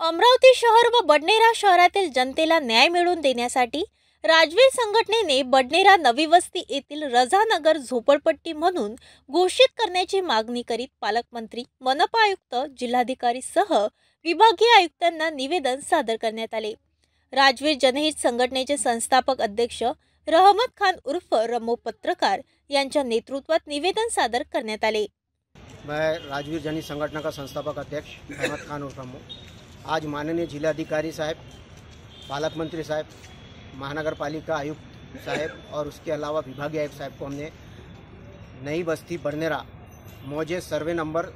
अमरावती शहर व बडनेरा शहरातील जनतेला न्याय मिळवून देण्यासाठी राजवीर संघटनेने बडनेरा नवी वस्ती येथील रजानगर झोपडपट्टी म्हणून घोषित करण्याची मागणी करीत पालकमंत्री, मनपा आयुक्त, जिल्हाधिकारी सह विभागीय आयुक्तांना निवेदन सादर करण्यात आले। राजवीर जनहित संघटनेचे संस्थापक अध्यक्ष रहमत खान उर्फ रमो पत्रकार यांच्या नेतृत्वात निवेदन सादर करण्यात आले।
मैं राजवीर जनी संगठन का संस्थापक अध्यक्ष रहमत खान उर्फ रमो आज माननीय जिलाधिकारी साहब, पालक मंत्री साहब, महानगर पालिका आयुक्त साहब और उसके अलावा विभागीय आयुक्त साहब को हमने नई बस्ती बरनेरा मौजे सर्वे नंबर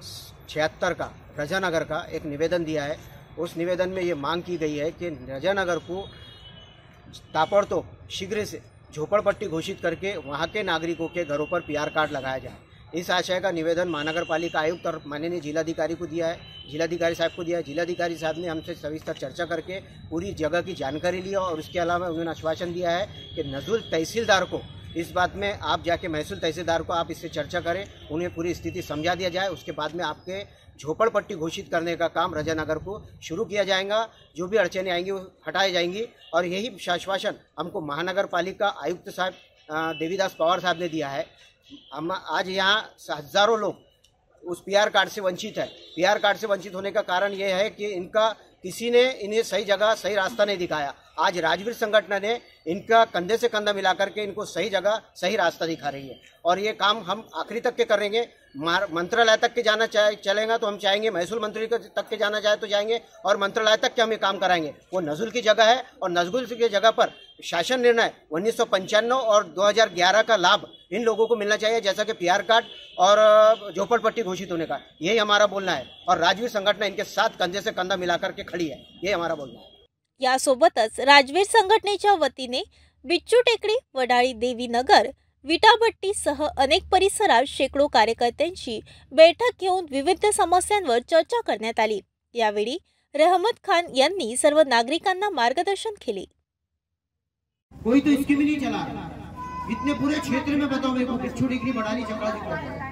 76 का रजानगर का एक निवेदन दिया है। उस निवेदन में ये मांग की गई है कि रजानगर को ताबड़तोड़ शीघ्र से झोपड़पट्टी घोषित करके वहाँ के नागरिकों के घरों पर PR कार्ड लगाया जाए। इस आशय का निवेदन महानगर पालिका आयुक्त और माननीय जिलाधिकारी को दिया है, जिलाधिकारी साहब को दिया है। जिलाधिकारी साहब ने हमसे सविस्तर चर्चा करके पूरी जगह की जानकारी ली और उसके अलावा उन्होंने आश्वासन दिया है कि नजुल तहसीलदार को इस बात में आप जाके महसूल तहसीलदार को आप इससे चर्चा करें, उन्हें पूरी स्थिति समझा दिया जाए। उसके बाद में आपके झोपड़पट्टी घोषित करने का काम रजानगर को शुरू किया जाएगा। जो भी अड़चनें आएंगी वो हटाई जाएंगी और यही आश्वासन हमको महानगर पालिका आयुक्त साहब देवीदास पवार साहब ने दिया है। हम आज यहाँ हज़ारों लोग उस PR कार्ड से वंचित है। PR कार्ड से वंचित होने का कारण ये है कि इनका किसी ने इन्हें सही जगह सही रास्ता नहीं दिखाया। आज राजवीर संगठन ने इनका कंधे से कंधा मिलाकर के इनको सही जगह सही रास्ता दिखा रही है और ये काम हम आखिरी तक के करेंगे। मंत्रालय तक के जाना चलेगा तो हम चाहेंगे, महसूल मंत्री तक के जाना चाहे तो जाएंगे और मंत्रालय तक के हम ये काम कराएंगे। वो नजुल की जगह है और नजुल की जगह पर शासन निर्णय 1995 और 2011 का लाभ इन लोगों को मिलना चाहिए, जैसा कि PR कार्ड और झोपड़पट्टी घोषित होने का। यही हमारा बोलना है और राजवीर संगठन इनके साथ कंधे से कंधा मिलाकर के खड़ी है, यही हमारा बोलना है।
यासोबतच राजवीर संघटनेच्या वतीने बिच्चू टेकडी, वडाळी देवी नगर, विटाभट्टी सह अनेक परिसरात शेकडो कार्यकर्त्यांची बैठक घेऊन विविध समस्यांवर चर्चा करण्यात आली। यावेळी रहमत खान यांनी सर्व नागरिकांना मार्गदर्शन केले।
कोई तो स्कीम ही नहीं चला रहा, इतने पूरे क्षेत्र में बताओ मेरे को बिच्चू टेकडी, वडाली, चकड़ा कर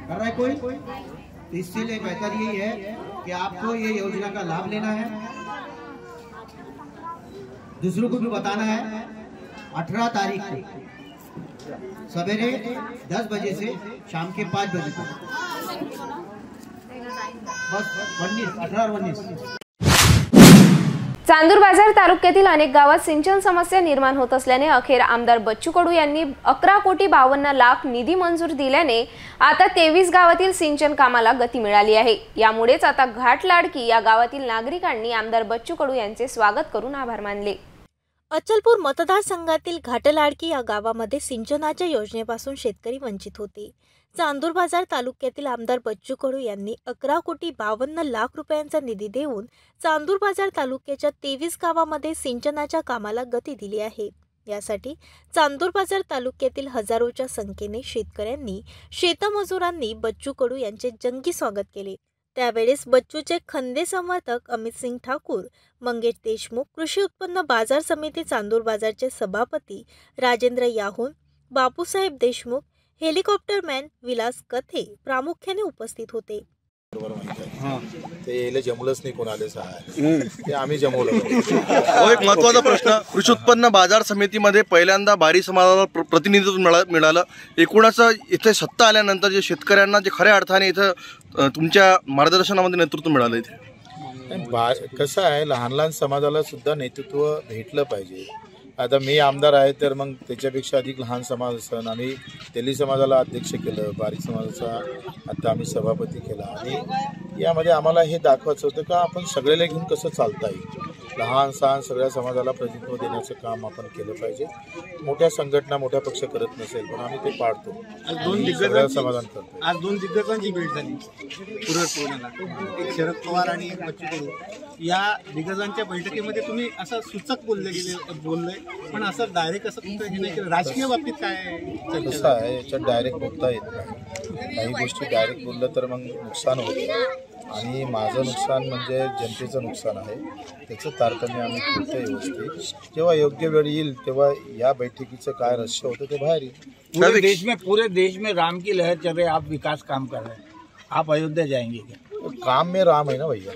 रहा है कोई? तो इसलिए बेहतर यही है कि आपको ये योजना का लाभ लेना है, दूसरों को भी बताना है। 18 तारीख को सवेरे 10 बजे से शाम के 5 बजे तक, बस 18 और 19।
चांदूर बाजार तालुक्यातील अनेक गावात सिंचन समस्या निर्माण होत असल्याने अखेर आमदार बच्चू कडू यांनी 11,52,00,000 निधी मंजूर दिल्याने आता 23 गावातील सिंचन कामाला गती मिळाली आहे। यामुळेच आता घाटलाडकी या गावातील नागरिकांनी आमदार बच्चू कडू यांचे स्वागत करून आभार मानले।
अचलपूर मतदारसंघातील घाटलाडकी या गावामध्ये सिंचनाच्या योजनेपासून शेतकरी वंचित होते। चांदूर बाजार तालुक्यातील आमदार बच्चू कडू यांनी 11,52,00,000 रुपयांचा निधी देऊन चांदूर बाजार तालुक्याच्या 23 गावामध्ये सिंचनाच्या कामाला गती दिली आहे। यासाठी चांदूर बाजार तालुक्यातील हजारोच्या संख्येने शेतकऱ्यांनी, शेतमजुरांनी बच्चू कडू यांचे जंगी स्वागत केले। त्यावेळेस बच्चूचे खंदे समर्थक अमित सिंग ठाकूर, मंगेश देशमुख, कृषी उत्पन्न बाजार समिती चांदूर बाजारचे सभापती राजेंद्र याहून, बापूसाहेब देशमुख, हेलिकॉप्टर मॅन विलास कथे प्रामुख्याने उपस्थित होते।
ते यायला जमलंच नाही कोणाला सहाय, ते आम्ही जमवलं।
एक महत्त्वाचा प्रश्न, कृषी उत्पन्न बाजार समितीमध्ये पहिल्यांदा बारी समाजाला प्रतिनिधित्व मिळालं। एकूणच इथे सत्ता आल्यानंतर जे शेतकऱ्यांना जे खऱ्या अर्थाने इथं तुमच्या मार्गदर्शनामध्ये नेतृत्व मिळालं। इथे
कसं आहे, लहान लहान समाजाला सुद्धा नेतृत्व भेटलं पाहिजे। आता मी आमदार आहे तर मग त्याच्यापेक्षा अधिक लहान समाज असन, आम्ही तेली समाजाला अध्यक्ष केलं, बारीक समाजाचा आता आम्ही सभापती केला आणि यामध्ये आम्हाला हे दाखवायचं होतं का आपण सगळ्याला घेऊन कसं चालता येईल। लहान सहान सगळ्या समाजाला प्रतिनिधित्व देण्याचं काम आपण केलं पाहिजे। मोठ्या संघटना मोठ्या पक्ष करत नसेल पण आम्ही ते पाळतो, सगळ्या समाधान करतो।
आज 2 दिग्गजांची भेट झाली पुण्याला, एक शरद पवार आणि एक बच्चू कडू। या दिग्गजांच्या बैठकीमध्ये तुम्ही असं सूचक बोलले पण असं डायरेक्ट असं हे नाही केलं। राजकीय बाबतीत काय
कसं आहे, याच्यात डायरेक्ट बोलता येत नाही। काही गोष्टी डायरेक्ट बोललं तर मग नुकसान होतं आणि माझं नुकसान म्हणजे जनतेचं नुकसान आहे, त्याचं तारतम्य आम्ही करतो व्यवस्थित। जेव्हा योग्य वेळ येईल तेव्हा या बैठकीचं काय रहस्य होतं ते बाहेर येईल।
पूरे देश में राम की लहर चल रही है, आप विकास काम कर रहे हैं, आप अयोध्या जाएंगे क्या?
काम में राम है ना भैया।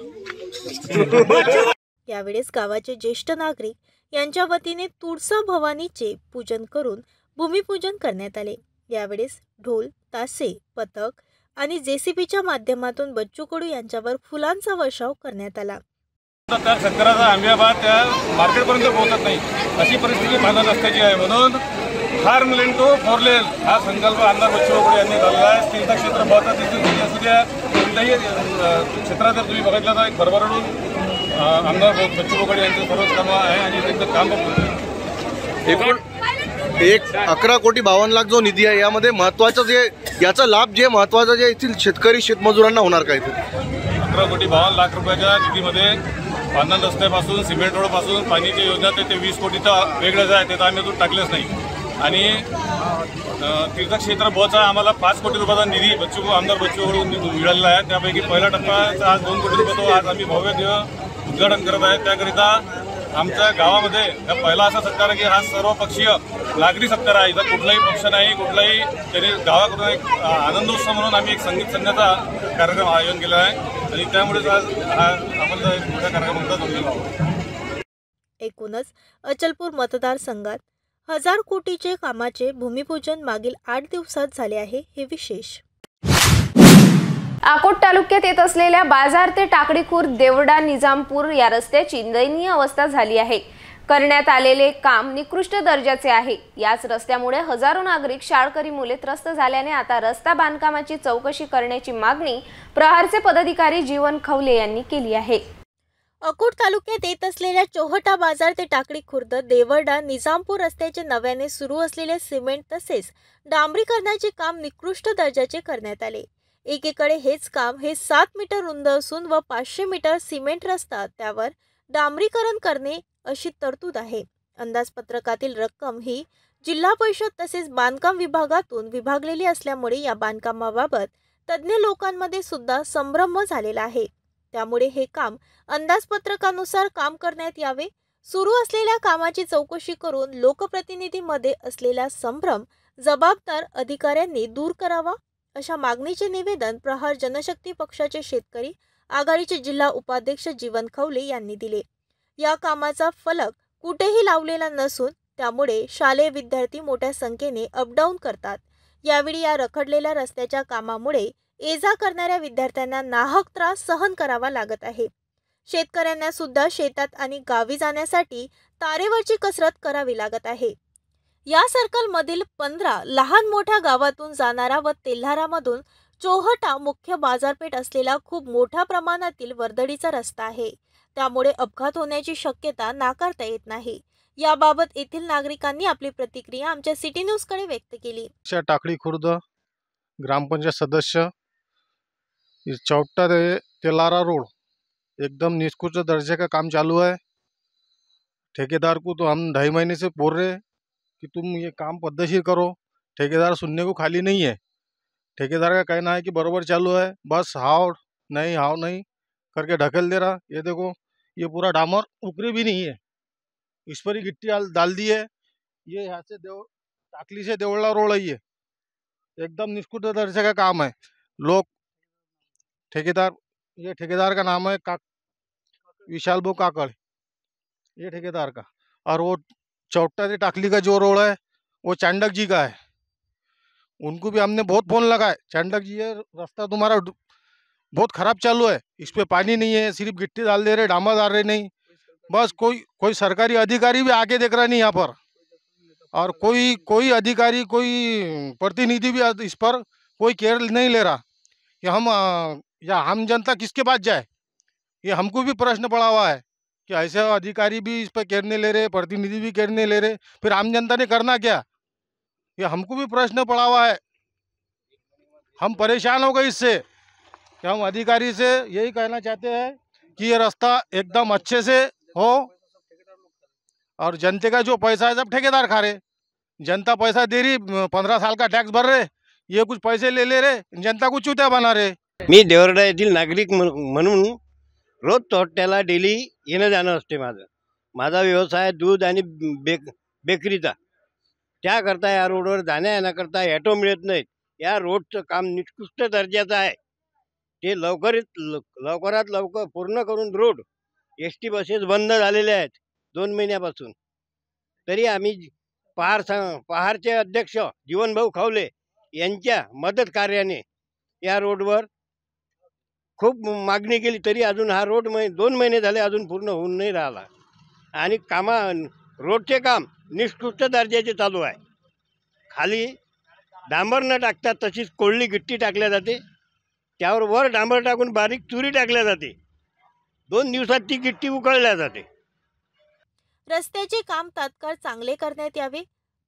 यावेळेस गावाचे ज्येष्ठ नागरिक यांच्या वतीने तुळसा भवानीचे पूजन करून भूमिपूजन करण्यात आले। यावेळेस ढोल, तासे, पथक आणि जेसीबीच्या माध्यमातून बच्चू कडू यांच्यावर फुलांचा वर्षाव करण्यात आला।
त्या शेतकऱ्याचा आंब्याबाद त्या मार्केटपर्यंत पोहोचत नाही अशी परिस्थिती भांडत असल्याची आहे, म्हणून
फार्म लेन टू 4 लेन हा संकल्प आमदार बच्चू कडू यांनी धरला आहे. तीर्थक्षेत्र बहुतांश असू द्या कोणत्याही क्षेत्रात जर तुम्ही बघितलं तर एक भरभरून आमदार बच्चू कडू यांचं सर्वच कामं आहे आणि त्यांचं काम पण
एकूण 11 कोटी 52 लाख जो निधी आहे यामध्ये महत्वाचं जे याचा लाभ जे महत्वाचं जे येथील शेतकरी शेतमजुरांना होणार काय ते
11 कोटी 52 लाख रुपयाच्या निधीमध्ये पांधन रस्त्यापासून सिमेंट रोडपासून पाण्याची योजना ते 20 कोटीचं वेगळंच आहे ते तर आम्ही अजून टाकलेच नाही. आणि तीर्थक्षेत्र बचा आम्हाला 5 कोटी रुपयाचा निधी आमदार बच्चूकडून मिळालेला आहे. त्यापैकी पहिला टप्प्याचा आज 2 कोटी रुपये तो आज आम्ही भव्य उद्घाटन करत आहे. त्याकरिता आमच्या गावामध्ये पहिला असा सत्कार आहे की हा सर्वपक्षीय नागरी सत्कार आहे. इथं कुठलाही पक्ष नाही कुठलाही त्यांनी गावाकडून एक आनंदोत्सव म्हणून आम्ही एक संगीत संध्याचा कार्यक्रम आयोजन केला आहे आणि त्यामुळेच आज हा आम्हाला मोठ्या कार्यक्रमाचा जोडलेला आहोत.
एकूणच अचलपूर मतदारसंघात 1000 कोटीचे कामाचे भूमिपूजन मागील 8 दिवसात झाले आहे हे विशेष.
अकोट तालुक्यात येत असलेल्या बाजार ते टाकळी खुर्द देवडा निजामपूर या रस्त्याची दयनीय अवस्था झाली आहे. करण्यात आलेले काम निकृष्ट दर्जाचे आहे. याच रस्त्यामुळे हजारो नागरिक शाळकरी मुले त्रस्त झाल्याने आता रस्ता बांधकामाची चौकशी करण्याची मागणी प्रहारचे पदाधिकारी जीवन खवले यांनी केली आहे.
अकोट तालुक्यात येत असलेल्या चोहटा बाजार ते टाकळी खुर्द देवडा निजामपूर रस्त्याचे नव्याने सुरू असलेले सिमेंट तसेच डांबरीकरणाचे काम निकृष्ट दर्जाचे करण्यात आले. एकीकडे हेच काम हे 7 मीटर रुंद असून व 500 मीटर सिमेंट रस्ता त्यावर डांबरीकरण करणे अशी तरतूद आहे. अंदाजपत्रकातील रक्कम ही जिल्हा परिषद तसेच बांधकाम विभागातून विभागलेली असल्यामुळे या बांधकामाबाबत तज्ज्ञ लोकांमध्ये सुद्धा संभ्रम झालेला आहे. त्यामुळे हे काम अंदाजपत्रकानुसार काम करण्यात यावे. सुरू असलेल्या कामाची चौकशी करून लोकप्रतिनिधीमध्ये असलेला संभ्रम जबाबदार अधिकाऱ्यांनी दूर करावा अशा मागणीचे निवेदन प्रहार जनशक्ती पक्षाचे शेतकरी आघाडीचे जिल्हा उपाध्यक्ष जीवन खवले यांनी दिले. या कामाचा फलक कुठेही लावलेला नसून त्यामुळे शालेय विद्यार्थी मोठ्या संख्येने अपडाऊन करतात. यावेळी या रखडलेल्या रस्त्याच्या कामामुळे ये-जा करणाऱ्या विद्यार्थ्यांना नाहक त्रास सहन करावा लागत आहे. शेतकऱ्यांना सुद्धा शेतात आणि गावी जाण्यासाठी तारेवरची कसरत करावी लागत आहे. या सर्कलमधील 15 लहान मोठ्या गावातून जाणारा व तेल्हारामधून चोहटा मुख्य बाजारपेठ असलेला खूप मोठ्या प्रमाणातील वर्दळीचा रस्ता आहे. त्यामुळे अपघात होण्याची शक्यता नाकारता येत नाही. याबाबत येथील नागरिकांनी आपली प्रतिक्रिया आमच्या सिटी न्यूजकडे व्यक्त केली.
टाकळी खुर्द ग्रामपंचायत सदस्य चौटा तेलारा रोड एकदम निष्कृष्ट दर्जे का काम चालू है. ठेकेदार को तो हम 2.5 महीने से बोल रहे कि तुम ये काम पद्धतशीर करो. ठेकेदार सुनने को खाली नहीं है. ठेकेदार का कहना है कि बराबर चालू है, बस हाव नहीं करके ढकेल दे रहा. ये देखो ये पूरा डामर उकरी भी नहीं है, इस पर ही गिट्टी डाल दी है. ये यहाँ से टाकली से देवड़ा रोड है, ये एकदम निष्कृष्ट दर्जे का काम है. लोग ठेकेदार का नाम है विशाल बो काकड़, ये ठेकेदार का. और वो चौटा से टाकली का जो रोड है वो चांडक जी का है. उनको भी हमने बहुत फोन लगाए, चांडक जी ये रास्ता तुम्हारा बहुत खराब चालू है, इस पे पानी नहीं है, सिर्फ गिट्टी डाल दे रहे, डामर डाल रहे नहीं. बस कोई सरकारी अधिकारी भी आके देख रहा नहीं यहाँ पर, और कोई अधिकारी कोई प्रतिनिधि भी इस पर कोई केयर नहीं ले रहा. कि हम या आम जनता किसके पास जाए, ये हमको भी प्रश्न पड़ा हुआ है कि ऐसे अधिकारी भी इस पर केयर नहीं ले रहे, प्रतिनिधि भी केयर नहीं ले रहे, फिर आम जनता ने करना क्या, ये हमको भी प्रश्न पड़ा हुआ है. हम परेशान हो गए इससे. कि हम अधिकारी से यही कहना चाहते हैं कि ये रास्ता एकदम अच्छे से हो, और जनते का जो पैसा है सब ठेकेदार खा रहे. जनता पैसा दे रही, 15 साल का टॅक्स भर रहे, ये कुछ पैसे ले रहे, जनता को चुत्या बना रहे.
मी देवरडा येथील नागरिक म्हणून रोज चोहट्याला डेली येणं जाणं असते. माझा व्यवसाय दूध आणि बेकरीचा. त्याकरता या रोडवर जाण्या येण्याकरता ॲटो मिळत नाहीत. या रोडचं काम निकृष्ट दर्जाचं आहे. ते लवकरात लवकर पूर्ण करून रोड. ST बसेस बंद झालेल्या आहेत 2 महिन्यापासून. तरी आम्ही पहारचे अध्यक्ष जीवनभाऊ खवले यांच्या मदत कार्याने या रोडवर खूप मागणी केली, तरी अजून हा रोड 2 महिने झाले अजून पूर्ण होऊन नाही राहिला. आणि रोडचे काम निकृष्ट दर्जाचे चालू आहे. खाली डांबर न टाकता तशीच कोळली गिट्टी टाकल्या जाते, त्यावर वर डांबर टाकून बारीक चुरी टाकल्या जाते. 2 दिवसात ती गिट्टी उकळल्या जाते.
रस्त्याचे काम तात्काळ चांगले करण्यात यावे,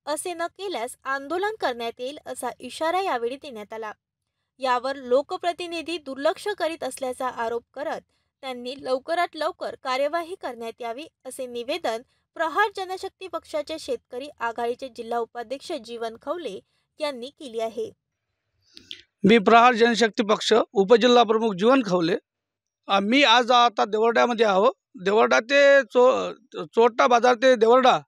असे न केल्यास आंदोलन करण्यात येईल असा इशारा यावेळी देण्यात आला. यावर लोकप्रतिनिधी दुर्लक्ष करीत असल्याचा आरोप करत त्यांनी लवकरात लवकर कार्यवाही करण्यात यावी असे निवेदन प्रहार जनशक्ती पक्षाचे शेतकरी आघाडीचे जिल्हा उपाध्यक्ष जीवन खवले यांनी केली आहे.
मी प्रहार जनशक्ती पक्ष उपजिल्हा प्रमुख जीवन खवले. मी आज आता देवर्ड्यामध्ये आहो. देवर्डा ते चोरटा बाजार ते देवर्डा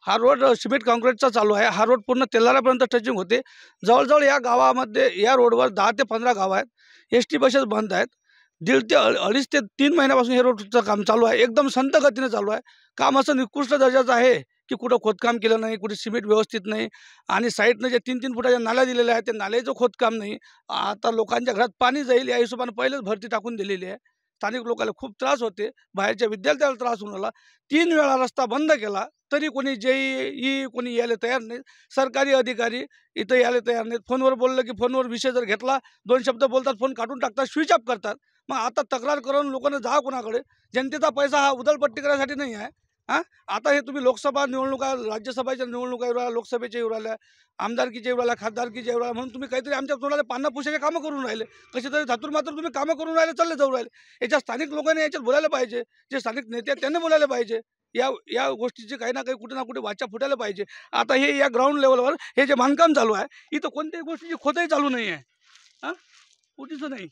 हा रोड सिमेंट कॉन्क्रीटचा चालू आहे. हा रोड पूर्ण तेलाऱ्यापर्यंत टचिंग होते. जवळजवळ या गावामध्ये या रोडवर 10 ते 15 गाव आहेत. एसटी बसेस बंद आहेत. 1.5 ते 2.5 ते 3 महिन्यापासून हे रोडचं काम चालू आहे. एकदम संत गतीने चालू आहे. काम असं निकृष्ट दर्जाचं आहे की कुठं खोदकाम केलं नाही, कुठे सिमेंट व्यवस्थित नाही आणि साईडनं जे 3-3 फुटाच्या नाल्या दिलेल्या आहेत ते नाल्याचं खोदकाम नाही. आता लोकांच्या घरात पाणी जाईल या हिशोबाने पहिलेच भरती टाकून दिलेली आहे. स्थानिक लोकांना खूप त्रास होते, बाहेरच्या विद्यार्थ्याला त्रास होऊन राहिला. 3 वेळा रस्ता बंद केला तरी कोणी JEE कोणी यायला तयार नाही. सरकारी अधिकारी इथं यायला तयार नाहीत. फोनवर बोललं की फोनवर विषय जर घेतला 2 शब्द बोलतात, फोन काढून टाकतात, स्विच ऑफ करतात. मग आता तक्रार करून लोकांना जा कोणाकडे? जनतेचा पैसा हा उधळपट्टी करण्यासाठी नाही आहे. आता हे तुम्ही लोकसभा निवडणुका, राज्यसभेच्या निवडणुका येऊ राहिल्या, लोकसभेच्या येऊ राहिल्या, आमदारकीच्या येऊ राहिल्या, खासदारकीच्या येऊ राहिल्या, म्हणून तुम्ही काहीतरी आमच्या तोंडाला पानं पुसायचे कामं करून राहिले. कशी तरी धातूर मात्र तुम्ही कामं करून राहिले, चालले जाऊ राहिले. याच्या स्थानिक लोकांनी याच्यात बोलायला पाहिजे. जे स्थानिक नेते आहेत त्यांनी बोलायला पाहिजे. या गोष्टीची काही ना काही कुठे ना कुठे वाचा फुटायला पाहिजे. आता हे या ग्राउंड लेवलवर हे जे बांधकाम चालू आहे इथं कोणत्याही गोष्टीची खोदाई चालू नाही आहे. कुठेच नाही.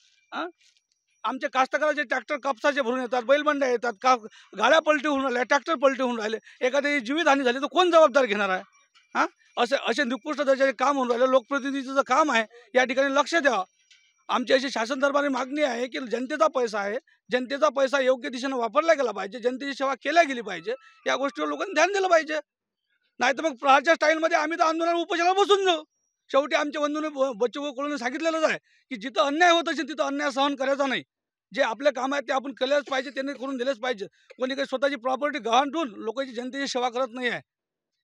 आमचे कास्तकाराचे ट्रॅक्टर कापसाचे भरून येतात, बैलबंड्या येतात, गाड्या पलटी होऊन राहिल्या, ट्रॅक्टर पलटी होऊन राहिले. एखादी जीवितहानी झाली तर कोण जबाबदार घेणार आहे? असे निकृष्ट दर्जाचे काम होऊन राहिले. लोकप्रतिनिधीचं काम आहे या ठिकाणी लक्ष द्यावं. आमची अशी शासन दरबारी मागणी आहे की जनतेचा पैसा आहे, जनतेचा पैसा योग्य दिशेने वापरला गेला पाहिजे, जनतेची सेवा केल्या गेली पाहिजे. या गोष्टीवर लोकांनी ध्यान दिलं पाहिजे. नाही तर मग प्रहारच्या स्टाईलमध्ये आम्ही तर आंदोलन उपोषणाला बसून जाऊ. शेवटी आमच्या बंधूने बच्चू कडून सांगितलेलंच आहे की जिथं अन्याय होत असेल तिथं अन्याय सहन करायचा नाही. जे आपले काम आहे ते आपण केलेच पाहिजे, त्यांनी करून दिलेच पाहिजे. कोणी काही स्वतःची प्रॉपर्टी गहाण ठेवून लोकांची जनतेची सेवा करत नाही आहे.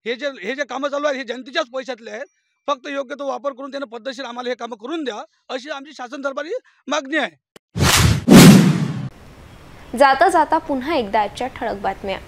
हे जे कामं चालू आहेत हे जनतेच्याच पैशातले आहेत. फक्त योग्य तो वापर करून त्यानं पद्धतशीर आम्हाला हे कामं करून द्या अशी आमची शासन दरबारी मागणी आहे.
जाता जाता पुन्हा एकदा आजच्या ठळक बातम्या.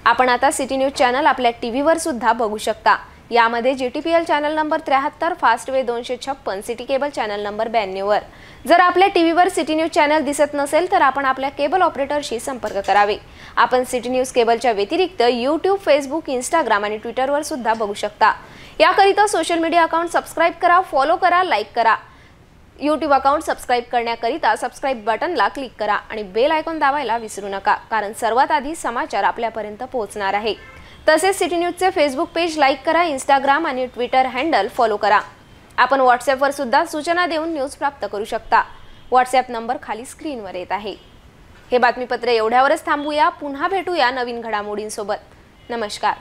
आपण आता सिटी न्यूज चॅनल आपल्या टीव्हीवर सुद्धा बघू शकता. यामध्ये GTPL channel number 73, Fastway 256, city cable channel number 92 वर. जर आपल्या टीव्हीवर सिटी न्यूज चॅनल दिसत नसेल तर आपण आपल्या केबल ऑपरेटरशी संपर्क करावे. आपण सिटी न्यूज केबलच्या व्यतिरिक्त YouTube, Facebook, Instagram आणि ट्विटरवर सुद्धा बघू शकता. याकरिता सोशल मीडिया अकाउंट सबस्क्राइब करा, फॉलो करा, लाईक करा. YouTube अकाउंट सबस्क्राइब करण्याकरिता सबस्क्राइब बटनला क्लिक करा आणि बेल आयकॉन दाबायला विसरू नका, कारण सर्वात आधी समाचार आपल्यापर्यंत पोहोचणार आहे. तसेच सिटी न्यूजचे फेसबुक पेज लाईक करा, Instagram आणि ट्विटर हँडल फॉलो करा. आपण व्हॉट्सॲपवर सुद्धा सूचना देऊन न्यूज प्राप्त करू शकता. व्हॉट्सॲप नंबर खाली स्क्रीनवर येत आहे. हे बातमीपत्र एवढ्यावरच थांबूया. पुन्हा भेटूया नवीन घडामोडींसोबत. नमस्कार.